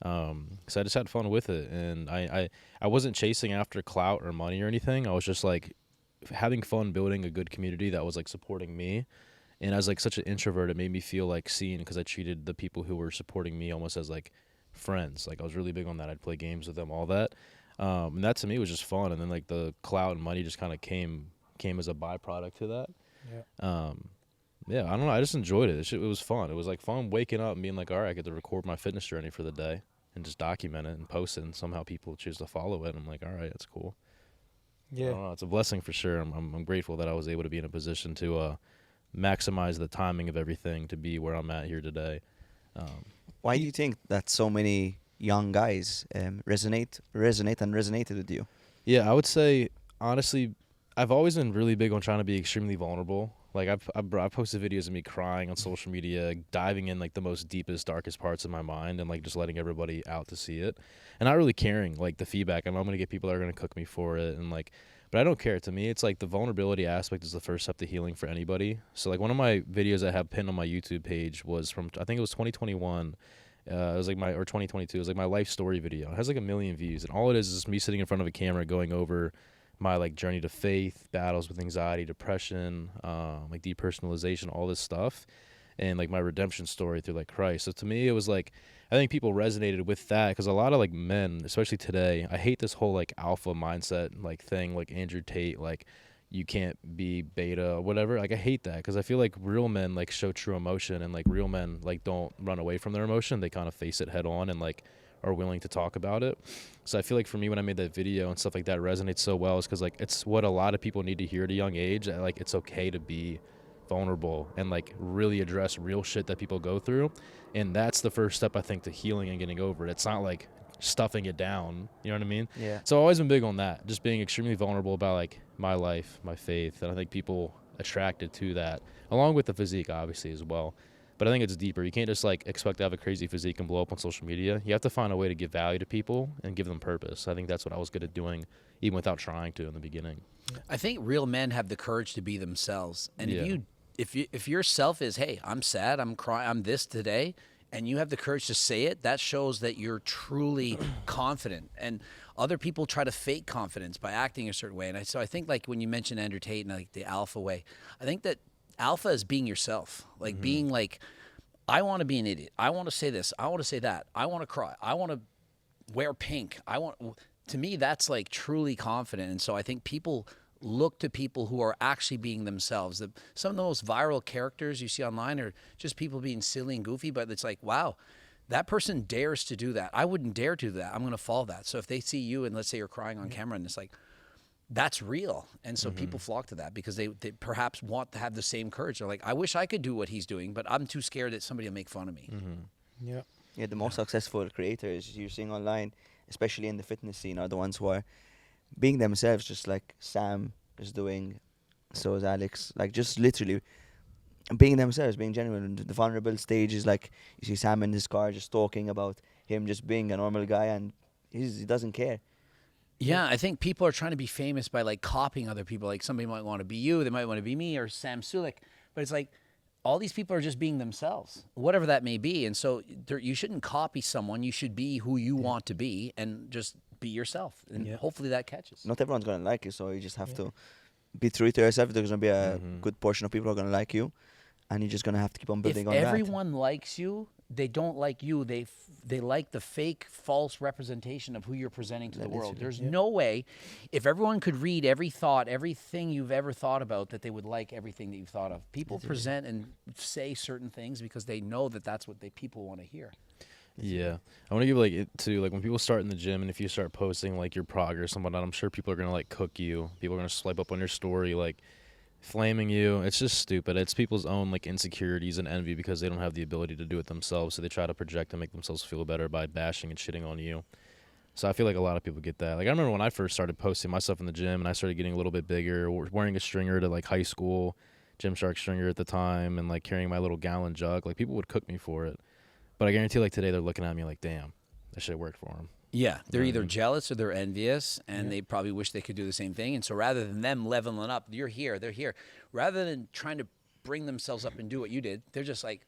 So I just had fun with it, and I wasn't chasing after clout or money or anything. I was just like having fun building a good community that was like supporting me. And as like such an introvert, it made me feel like seen because I treated the people who were supporting me almost as like friends. Like I was really big on that. I'd play games with them, all that. And that to me was just fun. And then like the clout and money just kind of came as a byproduct to that. Yeah, I don't know. I just enjoyed it. It was fun. It was like fun waking up and being like, all right, I get to record my fitness journey for the day and just document it and post it. And somehow people choose to follow it. And I'm like, all right, that's cool. Yeah, I don't know, it's a blessing for sure. I'm grateful that I was able to be in a position to maximize the timing of everything to be where I'm at here today. Why do you think that so many young guys resonated with you? Yeah, I would say honestly, I've always been really big on trying to be extremely vulnerable. Like I've posted videos of me crying on social media, diving in like the most deepest, darkest parts of my mind, and like just letting everybody out to see it, and not really caring like the feedback. I'm gonna get people that are gonna cook me for it, and like, but I don't care. To me, it's like the vulnerability aspect is the first step to healing for anybody. So like one of my videos I have pinned on my YouTube page was from, I think it was 2021. It was like or 2022. It was like my life story video. It has like 1 million views, and all it is me sitting in front of a camera going over my like journey to faith, battles with anxiety, depression, like depersonalization, all this stuff, and like my redemption story through like Christ. So to me, it was like, I think people resonated with that because a lot of like men, especially today, I hate this whole like alpha mindset like thing, like Andrew Tate, like you can't be beta or whatever. Like I hate that because I feel like real men like show true emotion, and like real men like don't run away from their emotion. They kind of face it head on and like are willing to talk about it. So I feel like for me, when I made that video and stuff like that resonates so well is because like it's what a lot of people need to hear at a young age. Like it's okay to be vulnerable and like really address real shit that people go through, and that's the first step I think to healing and getting over it. It's not like stuffing it down, you know what I mean? Yeah. So I've always been big on that, just being extremely vulnerable about like my life, my faith, and I think people attracted to that, along with the physique obviously as well. But I think it's deeper. You can't just like expect to have a crazy physique and blow up on social media. You have to find a way to give value to people and give them purpose. I think that's what I was good at doing, even without trying to in the beginning. I think real men have the courage to be themselves. And Yeah. if your self is, hey, I'm sad, I'm crying, I'm this today, and you have the courage to say it, that shows that you're truly confident. And other people try to fake confidence by acting a certain way. And so I think like when you mentioned Andrew Tate and like the alpha way, I think that alpha is being yourself, like being like, I want to be an idiot. I want to say this. I want to say that. I want to cry. I want to wear pink. To me, that's like truly confident. And so I think people look to people who are actually being themselves. Some of the most viral characters you see online are just people being silly and goofy, but it's like, wow, that person dares to do that. I wouldn't dare to do that. I'm going to follow that. So if they see you and let's say you're crying on camera and it's like, that's real. And so people flock to that because they perhaps want to have the same courage. They're like, I wish I could do what he's doing, but I'm too scared that somebody will make fun of me. Yeah. Yeah, the most successful creators you're seeing online, especially in the fitness scene, are the ones who are being themselves, just like Sam is doing, so is Alex. Like, just literally being themselves, being genuine. The vulnerable stage is like, you see Sam in his car just talking about him just being a normal guy, and he doesn't care. Yeah, I think people are trying to be famous by like copying other people. Like somebody might want to be you, they might want to be me or Sam Sulik, but it's like all these people are just being themselves, whatever that may be. And so you shouldn't copy someone. You should be who you want to be and just be yourself. And hopefully that catches. Not everyone's gonna like you, so you just have to be true to yourself. There's gonna be a good portion of people who are gonna like you, and you're just gonna have to keep on building on If that. everyone likes you, they don't like you. They like the fake, false representation of who you're presenting to the world. There's no way, if everyone could read every thought, everything you've ever thought about, that they would like everything that you've thought of. People present and say certain things because they know that that's what people want to hear. Yeah, I want to give like it to like when people start in the gym and if you start posting like your progress and whatnot, I'm sure people are gonna like cook you. People are gonna swipe up on your story like flaming you. It's just stupid. It's people's own like insecurities and envy because they don't have the ability to do it themselves, so they try to project and make themselves feel better by bashing and shitting on you. So I feel like a lot of people get that. Like I remember when I first started posting myself in the gym and I started getting a little bit bigger, wearing a stringer to like high school, Gymshark stringer at the time, and like carrying my little gallon jug. Like people would cook me for it. But I guarantee like today they're looking at me like, damn, that shit worked for them. Yeah, they're either jealous or they're envious, and they probably wish they could do the same thing. And so rather than them leveling up, you're here, they're here. Rather than trying to bring themselves up and do what you did, they're just like,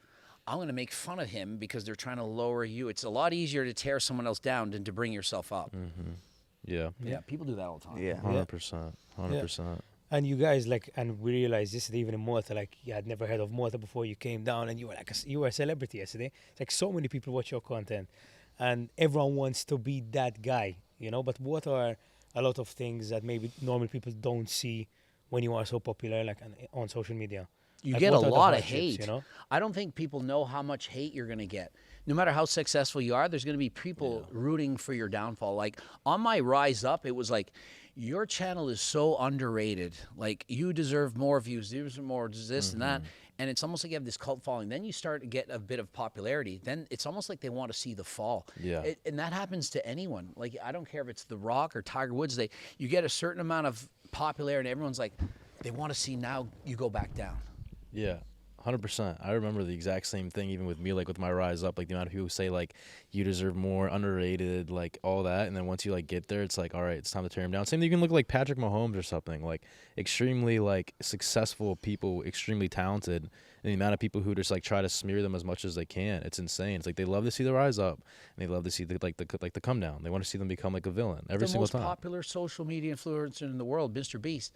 I'm going to make fun of him because they're trying to lower you. It's a lot easier to tear someone else down than to bring yourself up. Yeah. Yeah, people do that all the time. Yeah. 100%. 100%. And you guys and we realized this even in Malta, like you had never heard of Malta before you came down, and you were like you were a celebrity yesterday. It's like so many people watch your content, and everyone wants to be that guy, you know. But what are a lot of things that maybe normal people don't see when you are so popular, like on social media? You Like, get a what are the lot of hardships, hate. you know? I don't think people know how much hate you're going to get. No matter how successful you are, there's going to be people rooting for your downfall. Like on my rise up, it was like, your channel is so underrated. Like you deserve more views, you deserve more this and that. and it's almost like you have this cult following. Then you start to get a bit of popularity. Then it's almost like they want to see the fall. Yeah. And that happens to anyone. Like, I don't care if it's The Rock or Tiger Woods. You get a certain amount of popularity, and everyone's like, they want to see now you go back down. Yeah, 100%. I remember the exact same thing, even with me, like with my rise up, like the amount of people who say like you deserve more, underrated, like all that, and then once you like get there, it's like, all right, it's time to tear him down. Same thing, you can look like Patrick Mahomes or something, like extremely like successful people, extremely talented, and the amount of people who just like try to smear them as much as they can, it's insane. It's like they love to see the rise up, and they love to see the come down. They want to see them become like a villain every single time. The most popular social media influencer in the world, Mr. Beast.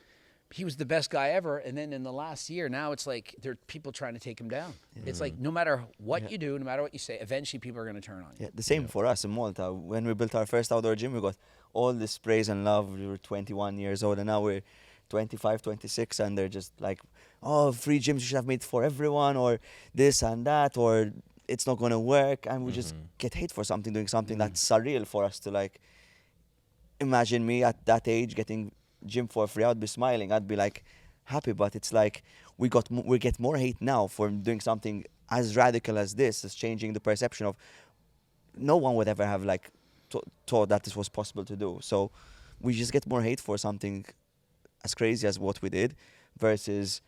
He was the best guy ever, and then in the last year, now it's like there are people trying to take him down. It's like no matter what you do, no matter what you say, eventually people are going to turn on you. Yeah, the same for us in Malta. When we built our first outdoor gym, we got all this praise and love. We were 21 years old, and now we're 25, 26, and they're just like, oh, free gyms you should have made for everyone, or this and that, or it's not going to work. And we just get hate for something, doing something that's surreal for us to like. Imagine me at that age getting gym for free. I'd be smiling. I'd be like happy, but it's like we get more hate now for doing something as radical as this, as changing the perception of. No one would ever have like thought that this was possible to do. So we just get more hate for something as crazy as what we did versus,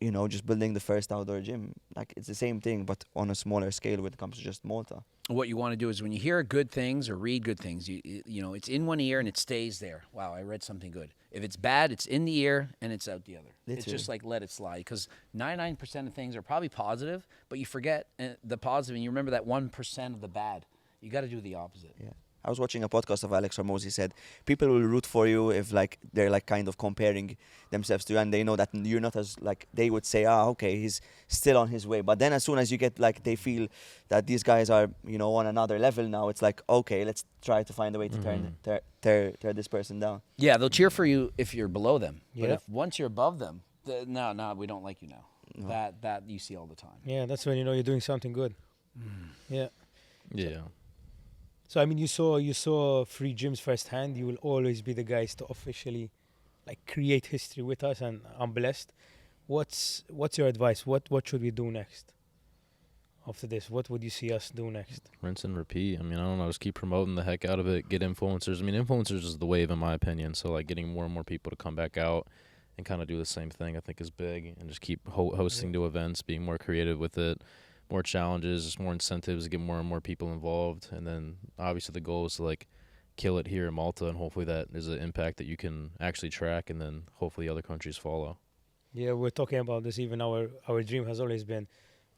you know, just building the first outdoor gym. Like, it's the same thing, but on a smaller scale when it comes to just Malta. What you want to do is when you hear good things or read good things, you know, it's in one ear and it stays there. Wow, I read something good. If it's bad, it's in the ear and it's out the other. Literally. It's just like let it slide, because 99% of things are probably positive, but you forget the positive and you remember that 1% of the bad. You got to do the opposite. Yeah. I was watching a podcast of Alex Hormozi. He said people will root for you if like they're like kind of comparing themselves to you, and they know that you're not as like, they would say, okay, he's still on his way. But then as soon as you get like, they feel that these guys are, you know, on another level now, it's like, okay, let's try to find a way to tear this person down. Yeah, they'll cheer for you if you're below them. Yeah. But if once you're above them, no, we don't like you now. No. That you see all the time. Yeah, that's when you know you're doing something good. Yeah. Yeah. So I mean, you saw free gyms firsthand. You will always be the guys to officially, like, create history with us, and I'm blessed. What's your advice? What should we do next? After this, what would you see us do next? Rinse and repeat. I mean, I don't know. Just keep promoting the heck out of it. Get influencers. I mean, influencers is the wave, in my opinion. So, like, getting more and more people to come back out and kind of do the same thing, I think, is big. And just keep hosting new events, being more creative with it. More challenges, more incentives, get more and more people involved, and then obviously the goal is to like kill it here in Malta, and hopefully that is an impact that you can actually track, and then hopefully other countries follow. Yeah, we're talking about this. Even our dream has always been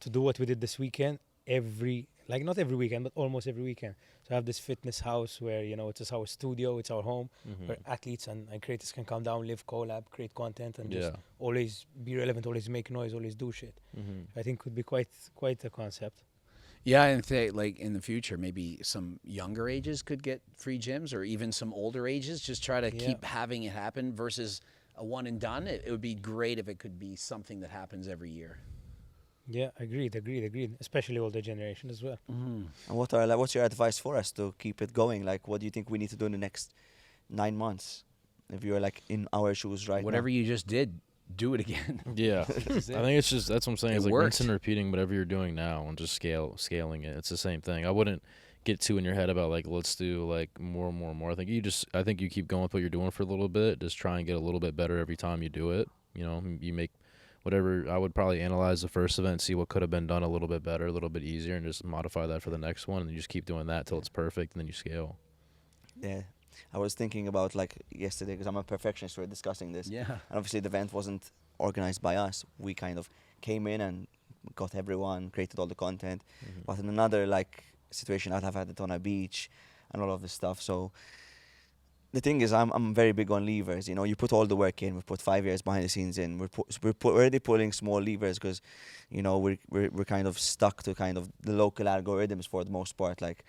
to do what we did this weekend. Not every weekend, but almost every weekend. So I have this fitness house where, you know, it's our studio, it's our home, where athletes and creators can come down, live, collab, create content, and just always be relevant, always make noise, always do shit. I think could be quite a concept. Yeah, and say like in the future, maybe some younger ages could get free gyms, or even some older ages. Just try to keep having it happen versus a one and done. It would be great if it could be something that happens every year. Yeah, agreed. Especially older generation as well. And what's your advice for us to keep it going? Like, what do you think we need to do in the next 9 months? If you're like in our shoes right Whatever now. you just did, do it again. Yeah, I think it's just, that's what I'm saying. It It's like worked. rinse and repeating whatever you're doing now, and just scaling it. It's the same thing. I wouldn't get too in your head about like, let's do like more and more and more. I think you keep going with what you're doing for a little bit. Just try and get a little bit better every time you do it. You know, you make whatever. I would probably analyze the first event, see what could have been done a little bit better, a little bit easier, and just modify that for the next one. And you just keep doing that till it's perfect, and then you scale. Yeah. I was thinking about like yesterday, because I'm a perfectionist, we were discussing this. Yeah. And obviously the event wasn't organized by us. We kind of came in and got everyone, created all the content. But in another like situation, I'd have had it on a beach and all of this stuff. So the thing is, I'm very big on levers. You know, you put all the work in. We put 5 years behind the scenes in. We're already pulling small levers because, you know, we're kind of stuck to kind of the local algorithms for the most part, like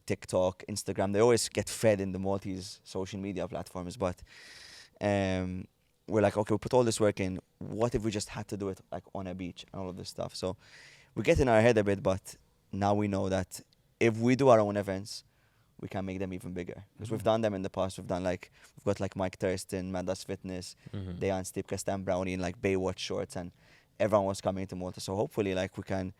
TikTok, Instagram. They always get fed in the Maltese social media platforms. But we're like, okay, we put all this work in. What if we just had to do it like on a beach and all of this stuff? So we get in our head a bit, but now we know that if we do our own events, we can make them even bigger. Because we've done them in the past. We've got like Mike Thurston, Madas Fitness, Dejan Stipka, Stan Brownie in like Baywatch shorts, and everyone was coming to Malta. So hopefully, like, we can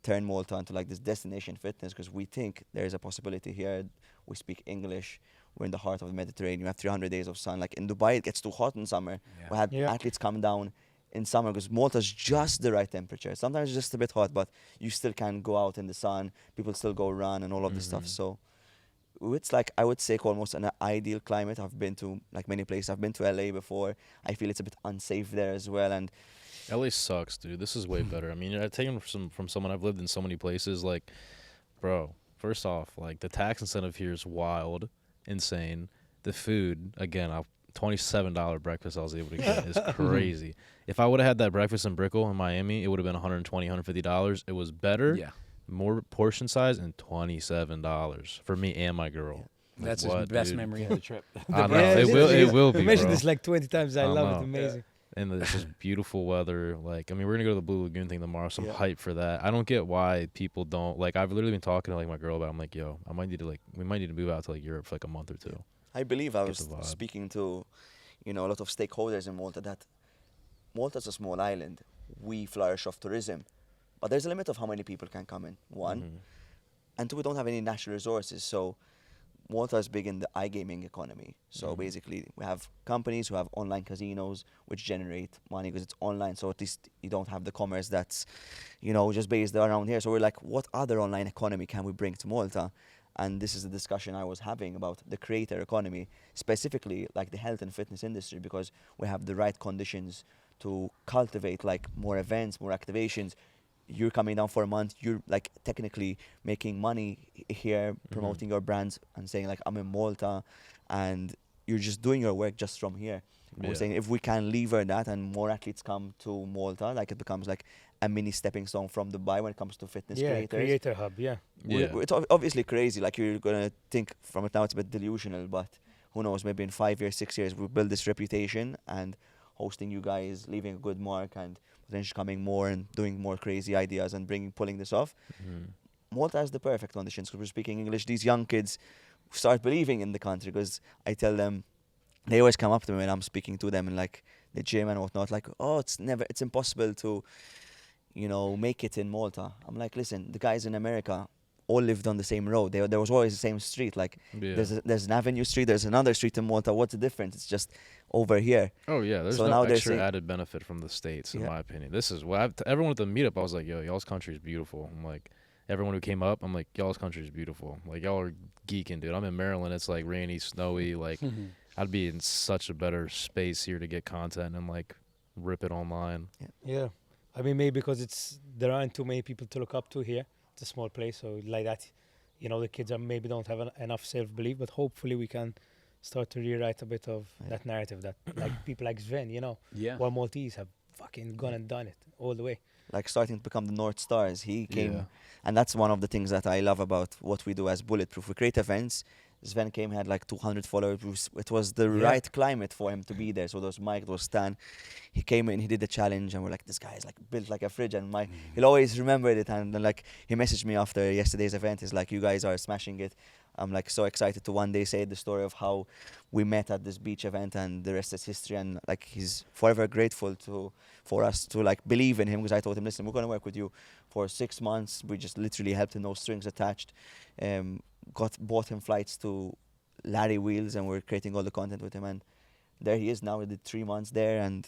turn Malta into like this destination fitness, because we think there is a possibility here. We speak English. We're in the heart of the Mediterranean. We have 300 days of sun. Like in Dubai, it gets too hot in summer. We had athletes come down in summer because Malta's just the right temperature. Sometimes it's just a bit hot, but you still can go out in the sun. People still go run and all of this stuff. So it's like, I would say, almost an ideal climate. I've been to like many places. I've been to LA before. I feel it's a bit unsafe there as well. And LA sucks, dude. This is way better. I mean, I've taken from someone. I've lived in so many places. Like, bro, first off, like the tax incentive here is wild, insane. The food, again, $27 breakfast I was able to get is crazy. If I would have had that breakfast in Brickell in Miami, it would have been $120, $150. It was better, more portion size, and $27 for me and my girl. That's the best memory of the trip. I know. It will be, I mentioned bro. this like 20 times. I love it. Amazing. And it's just beautiful weather. Like, I mean, we're gonna go to the Blue Lagoon thing tomorrow, so I'm hyped for that. I don't get why people don't, like, I've literally been talking to like my girl about it. I'm like, yo, we might need to move out to like Europe for like a month or two. I believe I was speaking to, a lot of stakeholders in Malta, that Malta's a small island. We flourish off tourism, but there's a limit of how many people can come in, one. And two, we don't have any natural resources. So Malta is big in the iGaming economy. So basically, we have companies who have online casinos which generate money because it's online. So at least you don't have the commerce that's, just based around here. So we're like, what other online economy can we bring to Malta? And this is the discussion I was having about the creator economy, specifically like the health and fitness industry, because we have the right conditions to cultivate like more events, more activations. You're coming down for a month, you're like technically making money here, promoting your brands and saying like, I'm in Malta, and you're just doing your work just from here. We're saying if we can lever that and more athletes come to Malta, like it becomes like a mini stepping stone from Dubai when it comes to fitness creators. Creator hub, It's obviously crazy. Like, you're going to think from it now it's a bit delusional, but who knows, maybe in 5 years, 6 years, we'll build this reputation, and hosting you guys, leaving a good mark, and potentially coming more and doing more crazy ideas and pulling this off. Malta has the perfect conditions because we're speaking English. These young kids start believing in the country, because I tell them, they always come up to me when I'm speaking to them in like the gym and whatnot, like, oh, it's impossible to, make it in Malta. I'm like, listen, the guys in America all lived on the same road. There was always the same street. Like, there's an Avenue Street, there's another street in Malta. What's the difference? It's just over here. Oh yeah, there's no extra added benefit from the States, in my opinion. This is what everyone at the meetup, I was like, yo, y'all's country is beautiful. I'm like, everyone who came up, I'm like, y'all's country is beautiful. Like, y'all are geeking, dude. I'm in Maryland. It's like rainy, snowy. Like, I'd be in such a better space here to get content and like rip it online. Yeah. I mean, maybe because there aren't too many people to look up to here. It's a small place, so like that, the kids maybe don't have enough self-belief, but hopefully we can start to rewrite a bit of that narrative that like people like Sven, while Maltese have fucking gone and done it all the way. Like starting to become the North Stars. He came, and that's one of the things that I love about what we do as Bulletproof. We create events. Sven came, had like 200 followers. It was the right climate for him to be there. So there was Mike, there was Stan. He came in, he did the challenge, and we're like, this guy is like built like a fridge. And Mike, he'll always remember it. And then like he messaged me after yesterday's event. He's like, you guys are smashing it. I'm like so excited to one day say the story of how we met at this beach event, and the rest is history. And like, he's forever grateful for us to like believe in him, because I told him, listen, we're going to work with you for 6 months. We just literally helped him, no strings attached. Bought him flights to Larry Wheels, and we're creating all the content with him, and there he is now. We did 3 months there, and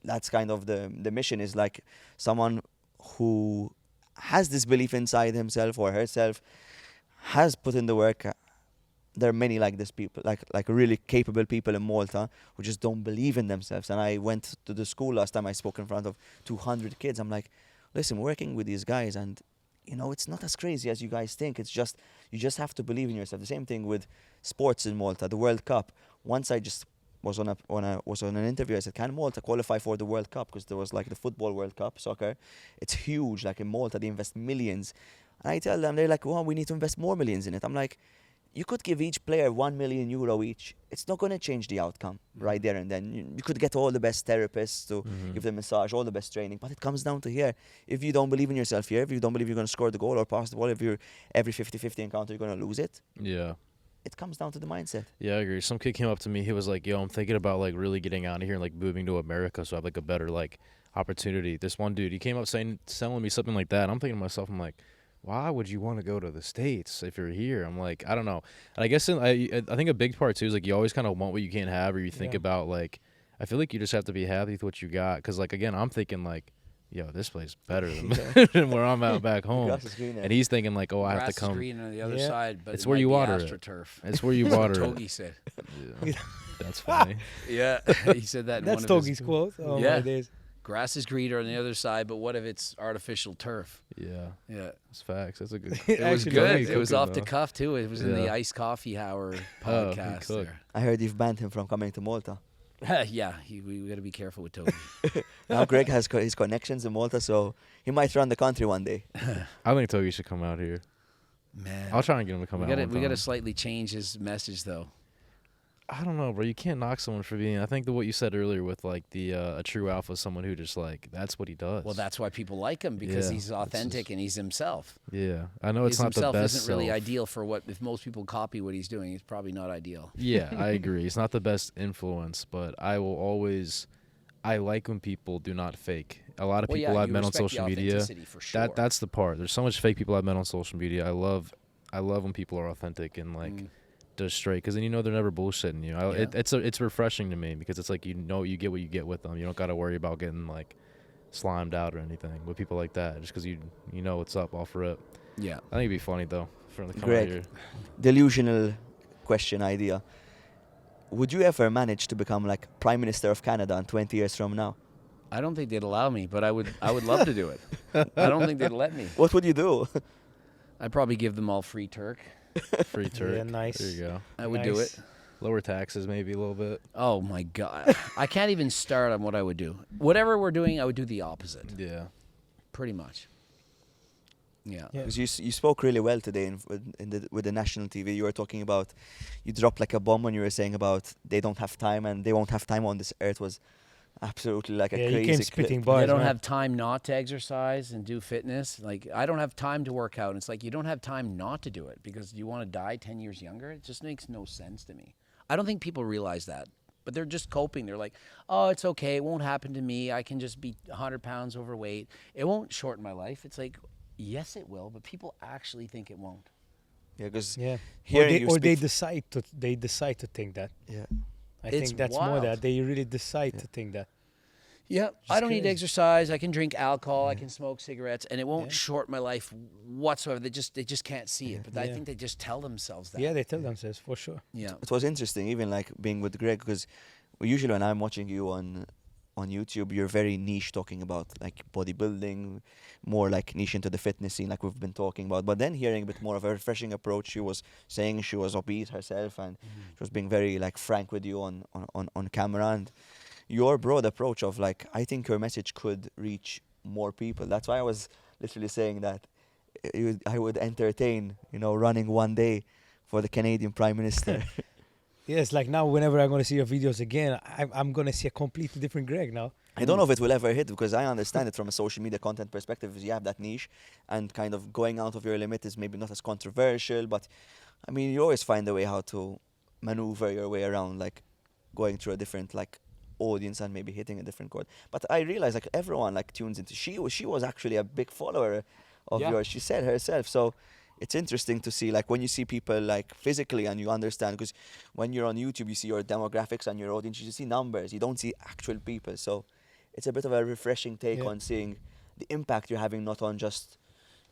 that's kind of the mission, is like someone who has this belief inside himself or herself, has put in the work. There are many like this people, like really capable people in Malta who just don't believe in themselves. And I went to the school last time, I spoke in front of 200 kids. I'm like, listen, we're working with these guys, and it's not as crazy as you guys think. It's just, you just have to believe in yourself. The same thing with sports in Malta, the World Cup. Once I just was on an interview, I said, can Malta qualify for the World Cup? Because there was like the football World Cup, soccer. It's huge. Like in Malta, they invest millions. And I tell them, they're like, well, we need to invest more millions in it. I'm like, you could give each player €1 million each. It's not going to change the outcome right there and then. You could get all the best therapists to give them massage, all the best training, but it comes down to here. If you don't believe in yourself here, if you don't believe you're going to score the goal or pass the ball, if you're every 50-50 encounter, you're going to lose it. Yeah. It comes down to the mindset. Yeah, I agree. Some kid came up to me. He was like, yo, I'm thinking about like really getting out of here and like moving to America so I have like a better like opportunity. This one dude, he came up selling me something like that. I'm thinking to myself, I'm like, why would you want to go to the States if you're here? I'm like, I don't know. And I guess I think a big part too is like you always kind of want what you can't have, or you think about like, I feel like you just have to be happy with what you got. Because like again, I'm thinking like, yo, this place better than where I'm at back home. Grass is greener. And he's thinking like, oh, I have to Grass is come. green on the other Yeah. side, but It's it where might you be water it. AstroTurf. It's where you That's water what it. Togi said. Yeah. That's funny. Yeah, he said that. In That's one of his, Togi's quote. Oh Yeah. my days. grass is greener on the other side, but what if it's artificial turf? Yeah, Yeah, it's facts. That's a good. it was Actually, good. Togi's It was cooking, off the though. cuff too. It was in the Yeah. Iced Coffee Hour Oh, he podcast. cooked. I heard you've banned him from coming to Malta. Yeah, we got to be careful with Togi. Now Greg has his connections in Malta, so he might run the country one day. I think Togi should come out here. Man, I'll try and get him to come out. we one got to time. slightly change his message though. I don't know, bro. You can't knock someone for being. I think what you said earlier with like the a true alpha, is someone who just like that's what he does. Well, that's why people like him because Yeah, he's that's authentic and he's himself. Yeah, I know it's He's not the himself best. isn't really self. ideal for what if most people copy what he's doing. It's probably not ideal. Yeah, I agree. It's not the best influence, but I will always. I like when people do not fake. A lot of Well, people yeah, I've you met on respect the social media. authenticity for sure. That's the part. There's so much fake people I've met on social media. I love when people are authentic and like just straight, because then you know they're never bullshitting you. Yeah. It's refreshing to me because it's like you get what you get with them. You don't got to worry about getting like slimed out or anything with people like that, just because you know what's up off rip. Yeah. I think it'd be funny though for them to come Greg. out here. Delusional question idea. Would you ever manage to become like Prime Minister of Canada in 20 years from now? I don't think they'd allow me, but I would love to do it. I don't think they'd let me. What would you do? I'd probably give them all free Turk. Free Turk. Yeah, nice. There you go. I would do it. Nice. Lower taxes maybe a little bit. Oh my God. I can't even start on what I would do. Whatever we're doing, I would do the opposite. Yeah. Pretty much. Yeah. Yeah. Because you spoke really well today with the national TV. You were talking about, you dropped like a bomb when you were saying about they don't have time and they won't have time on this earth. Was absolutely like a Yeah, crazy you came clip. spitting bars. They don't man. have time not to exercise and do fitness. Like, I don't have time to work out. And it's like, you don't have time not to do it because you want to die 10 years younger. It just makes no sense to me. I don't think people realize that. But they're just coping. They're like, oh, it's okay. It won't happen to me. I can just be 100 pounds overweight. It won't shorten my life. It's like, yes, it will. But people actually think it won't. Yeah, because Yeah. hearing you Or they speak- decide to think that. yeah. I It's think that's more wild. that they really decide to think that. Yeah, I don't need to crazy. exercise. I can drink alcohol. I can smoke cigarettes, and it won't Yeah. shorten my life whatsoever. They just can't see it. But I Yeah. think they just tell themselves that. Yeah, they tell themselves for sure. Yeah. It was interesting, even like being with Greg, because usually when I'm watching you on YouTube, you're very niche, talking about like bodybuilding, more like niche into the fitness scene, like we've been talking about. But then hearing a bit more of a refreshing approach, she was saying she was obese herself, and she was being very like frank with you on camera. And your broad approach of like, I think your message could reach more people. That's why I was literally saying that I would entertain, running one day for the Canadian Prime Minister. Yes, like now, whenever I'm going to see your videos again, I'm going to see a completely different Greg now. I don't know if it will ever hit, because I understand it from a social media content perspective. You have that niche, and kind of going out of your limit is maybe not as controversial, but I mean, you always find a way how to maneuver your way around, like going through a different like audience and maybe hitting a different chord. But I realize like everyone like tunes into. She was actually a big follower of Yeah. yours. She said herself. So it's interesting to see like when you see people like physically and you understand, because when you're on YouTube you see your demographics and your audience, you see numbers, you don't see actual people. So it's a bit of a refreshing take Yeah. on seeing the impact you're having, not on just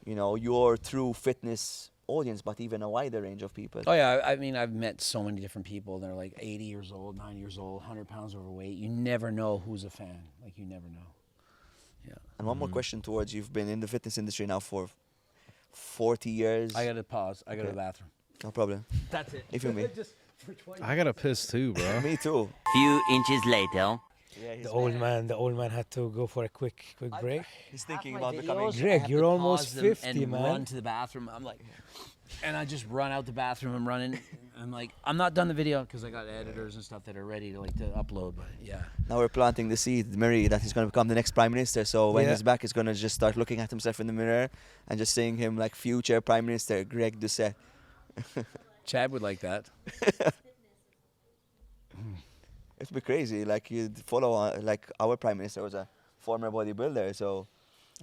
your true fitness audience, but even a wider range of people. Oh yeah. I mean, I've met so many different people. They're like 80 years old, 90 years old, 100 pounds overweight. You never know who's a fan. Like, you never know. Yeah. And one more question towards, you've been in the fitness industry now for 40 years. I gotta pause. I go to Okay. the bathroom. No problem. That's it. If you may. I gotta piss too, bro. Me too. Few inches later. Yeah, The old man had to go for a quick break. He's thinking about becoming. Greg, you're almost 50, and man. Run to the bathroom. I'm like, and I just run out the bathroom. I'm running. I'm like, I'm not done the video because I got editors and stuff that are ready to upload. But yeah, Now we're planting the seed, Mary, that he's going to become the next prime minister. So when Yeah. he's back, he's going to just start looking at himself in the mirror and just seeing him like future prime minister Greg Doucette. Chad would like that. It'd be crazy. Like you'd follow, like our prime minister was a former bodybuilder, so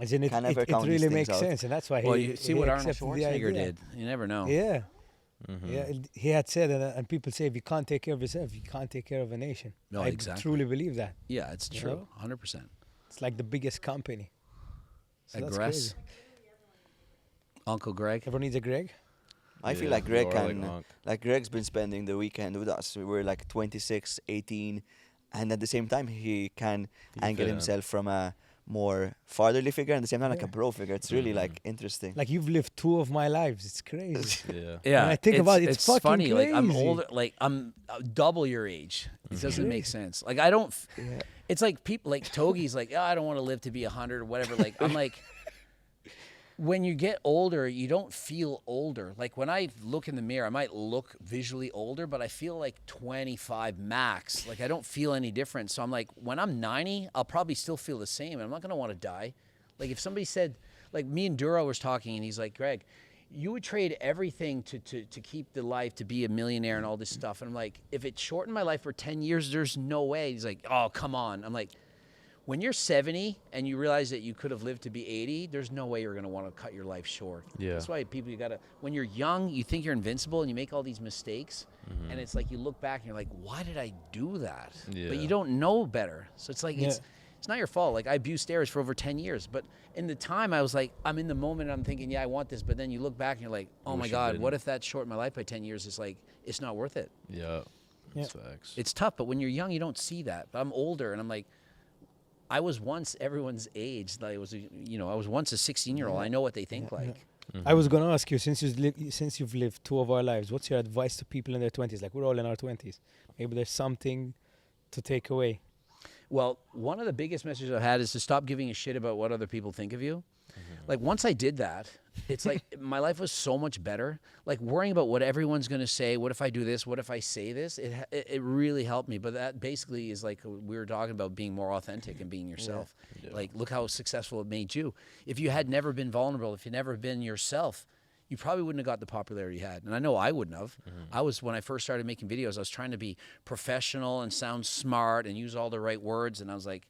As in, Can never it count these really things makes out. sense, and that's why Well, he. you see he what Arnold accepted the Schwarzenegger idea. did. You never know. Yeah, Mhm. yeah. He had said, and people say, if you can't take care of yourself, you can't take care of a nation. No, I exactly. truly believe that. Yeah, it's You true. know? 100%. It's like the biggest company. So that's Aggress. crazy. Uncle Greg. Everyone needs a Greg. I feel Yeah, like Greg you are can, Unc. like Greg's been spending the weekend with us. We were like 26, 18, and at the same time he can He can angle fit in. himself from a more fatherly figure and at the same time like Yeah. a bro figure. It's really Mhm. like interesting. Like you've lived 2 of my lives. It's crazy. Yeah. Yeah, When I think about it, it's fucking funny. Like I'm crazy. older, like I'm double your age. It doesn't make Crazy. sense. Like I don't. Yeah. It's like people like Togi's like, oh, I don't want to live to be 100 or whatever. Like I'm like, when you get older, you don't feel older. Like when I look in the mirror, I might look visually older, but I feel like 25 max. Like I don't feel any different. So I'm like, when I'm 90, I'll probably still feel the same. And I'm not gonna want to die. Like if somebody said, like me and Duro was talking, and he's like, Greg, you would trade everything to keep the life, to be a millionaire and all this stuff. And I'm like, if it shortened my life for 10 years, there's no way. He's like, oh, come on. I'm like, when you're 70 and you realize that you could have lived to be 80, there's no way you're going to want to cut your life short. Yeah. That's why people, you got to, when you're young, you think you're invincible and you make all these mistakes. And it's like you look back and you're like, why did I do that? Yeah. But you don't know better. So it's like, Yeah. it's not your fault. Like I abused steroids for over 10 years. But in the time, I was like, I'm in the moment and I'm thinking, yeah, I want this. But then you look back and you're like, oh Wish my you God, what didn't. if that shortened my life by 10 years? It's like, it's not worth it. Yeah. That's facts. It's tough, but when you're young, you don't see that. But I'm older, and I'm like, I was once everyone's age. Like I was, I was once a 16-year-old. I know what they think like. I was gonna ask you, since you've lived 2 of our lives, what's your advice to people in their 20s? Like we're all in our 20s. Maybe there's something to take away. Well, one of the biggest messages I've had is to stop giving a shit about what other people think of you. Like once I did that, it's like my life was so much better. Like worrying about what everyone's going to say, what if I do this, what if I say this, it really helped me. But that basically is like we were talking about being more authentic and being yourself. Yeah. Like look how successful it made you. If you had never been vulnerable, if you never been yourself, you probably wouldn't have got the popularity you had. And I know I wouldn't have. When I first started making videos, I was trying to be professional and sound smart and use all the right words. And I was like,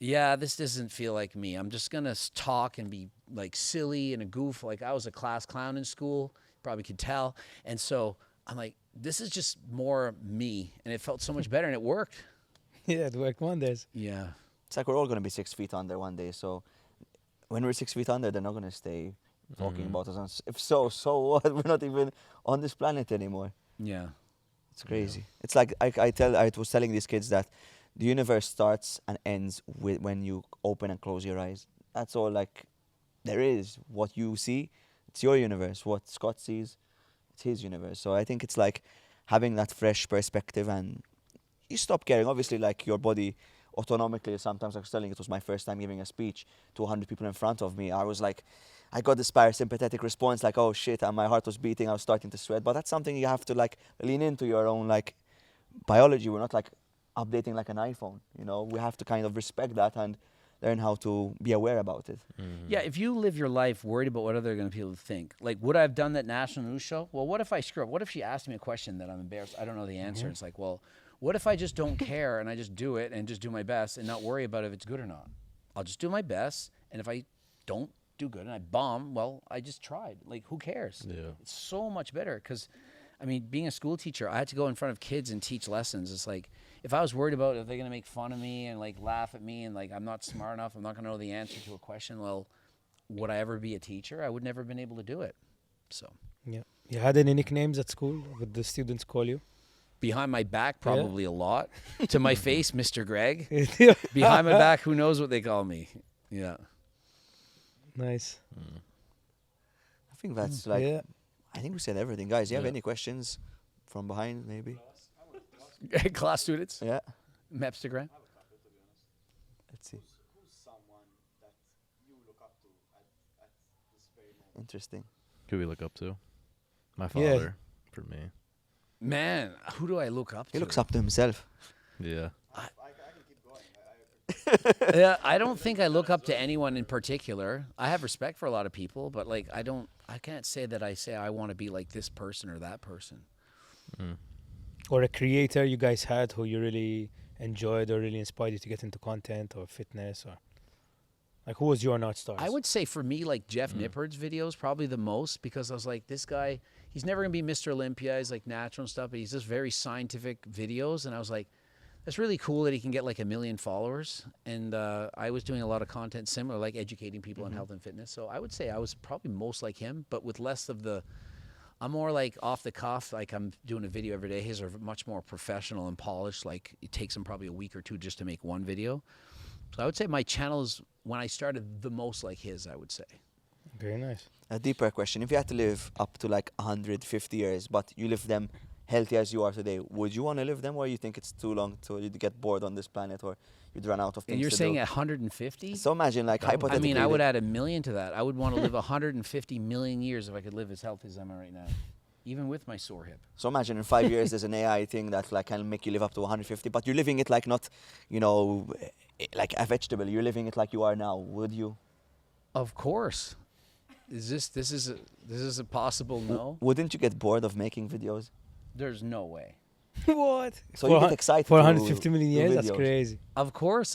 yeah, this doesn't feel like me. I'm just going to talk and be like silly and a goof. Like I was a class clown in school, probably could tell. And so I'm like, this is just more me. And it felt so much better and it worked. Yeah, it worked wonders. Yeah. It's like we're all going to be 6 feet under one day. So when we're 6 feet under, they're not going to stay talking about us. And if so what? We're not even on this planet anymore. Yeah. It's crazy. It's like I was telling these kids that the universe starts and ends with when you open and close your eyes. That's all like there is. What you see, it's your universe. What Scott sees, it's his universe. So I think it's like having that fresh perspective and you stop caring. Obviously, like your body autonomically, sometimes I was telling it was my first time giving a speech to 100 people in front of me. I was like, I got this parasympathetic response like, oh shit, and my heart was beating. I was starting to sweat. But that's something you have to like lean into your own like biology. We're not like updating like an iPhone, we have to kind of respect that and learn how to be aware about it. Yeah, if you live your life worried about what other people think, like would I have done that national news show? Well, what if I screw up? What if she asked me a question that I'm embarrassed? I don't know the answer. It's like, well, what if I just don't care and I just do it and just do my best and not worry about if it's good or not? I'll just do my best, and if I don't do good and I bomb, well, I just tried. Like, who cares? Yeah. It's so much better because, I mean, being a school teacher, I had to go in front of kids and teach lessons. It's like, if I was worried about if they're going to make fun of me and like laugh at me and like I'm not smart enough, I'm not going to know the answer to a question, well, would I ever be a teacher? I would never have been able to do it. So Yeah. You had any nicknames at school? Would the students call you? behind my back, probably a lot. To my face, Mr. Greg. Yeah. Behind my back, who knows what they call me? Yeah. Nice. I think that's like, Yeah. I think we said everything. Guys, you have Yeah. any questions from behind maybe? Class students, Yeah, Mapstagram. let's see. Interesting. Who we look up to? My Yeah. father, for me. Man, who do I look up to? He looks up to himself. Yeah. Yeah, I don't think I look up to anyone in particular. I have respect for a lot of people, but like I can't say that I say I want to be like this person or that person. Or a creator you guys had who you really enjoyed or really inspired you to get into content or fitness, or like who was your North Stars? I would say for me, like Jeff Nippard's videos, probably the most, because I was like, this guy, he's never gonna be Mr. Olympia. He's like natural and stuff, but he's just very scientific videos, and I was like, that's really cool that he can get like 1 million followers. And I was doing a lot of content similar, like educating people on health and fitness. So I would say I was probably most like him, but with less of the. I'm more like off the cuff, like I'm doing a video every day. His are much more professional and polished. Like it takes him probably a week or two just to make one video. So I would say my channel is, when I started, the most like his, I would say. Very nice. A deeper question: if you had to live up to like 150 years, but you live them healthy as you are today, would you want to live them, or you think it's too long to you'd get bored on this planet, or you'd run out of things And you're to saying do? 150? So imagine, like, hypothetically. I mean, I would add 1 million to that. I would want to live 150 million years if I could live as healthy as I am right now, even with my sore hip. So imagine in 5 years there's an AI thing that like can make you live up to 150, but you're living it like not, you know, like a vegetable. You're living it like you are now. Would you? Of course. This is a possible no? Wouldn't you get bored of making videos? There's no way. What? So you get excited for to 150 million do years? That's videos. crazy. Of course.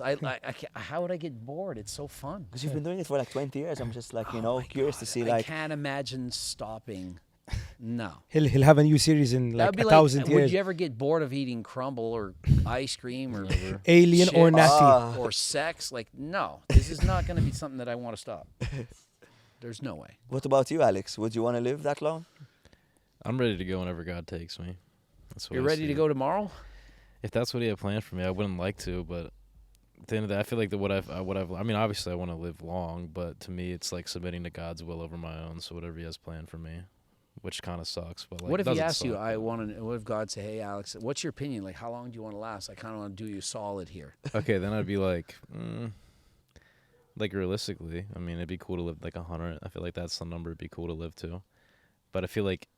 How would I get bored? It's so fun. Because you've been doing it for like 20 years. I'm just like, you know, my curious to God, see I like. can't imagine stopping. No. He'll have a new series in like That'd be 1,000 like, years. would you ever get bored of eating crumble or ice cream or Alien or chips natty? or sex? Like, no. This is not going to be something that I want to stop. There's no way. What about you, Alex? Would you want to live that long? I'm ready to go whenever God takes me. That's what You're I ready see to it. go tomorrow? If that's what he had planned for me, I wouldn't like to, but at the end of the day, I feel like I mean, obviously I want to live long, but to me, it's like submitting to God's will over my own. So whatever he has planned for me, which kind of sucks, but like, What it if he doesn't asks you, suck, but- what if God say, hey, Alex, what's your opinion? Like, how long do you want to last? I kind of want to do you solid here. Okay, then I'd be like, like realistically, I mean, it'd be cool to live like 100. I feel like that's the number it'd be cool to live to. But I feel like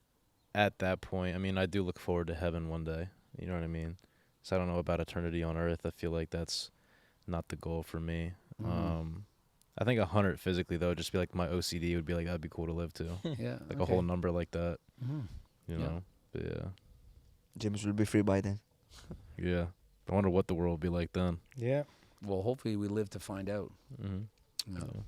at that point, I mean, I do look forward to heaven one day. You know what I mean? So I don't know about eternity on earth. I feel like that's not the goal for me. I think 100 physically, though, just be like my OCD would be like, that'd be cool to live to. Yeah. Like a whole number like that, you Yeah. know? But yeah. Gyms will be free by then. Yeah. I wonder what the world will be like then. Yeah. Well, hopefully we live to find out. Mm-hmm. No.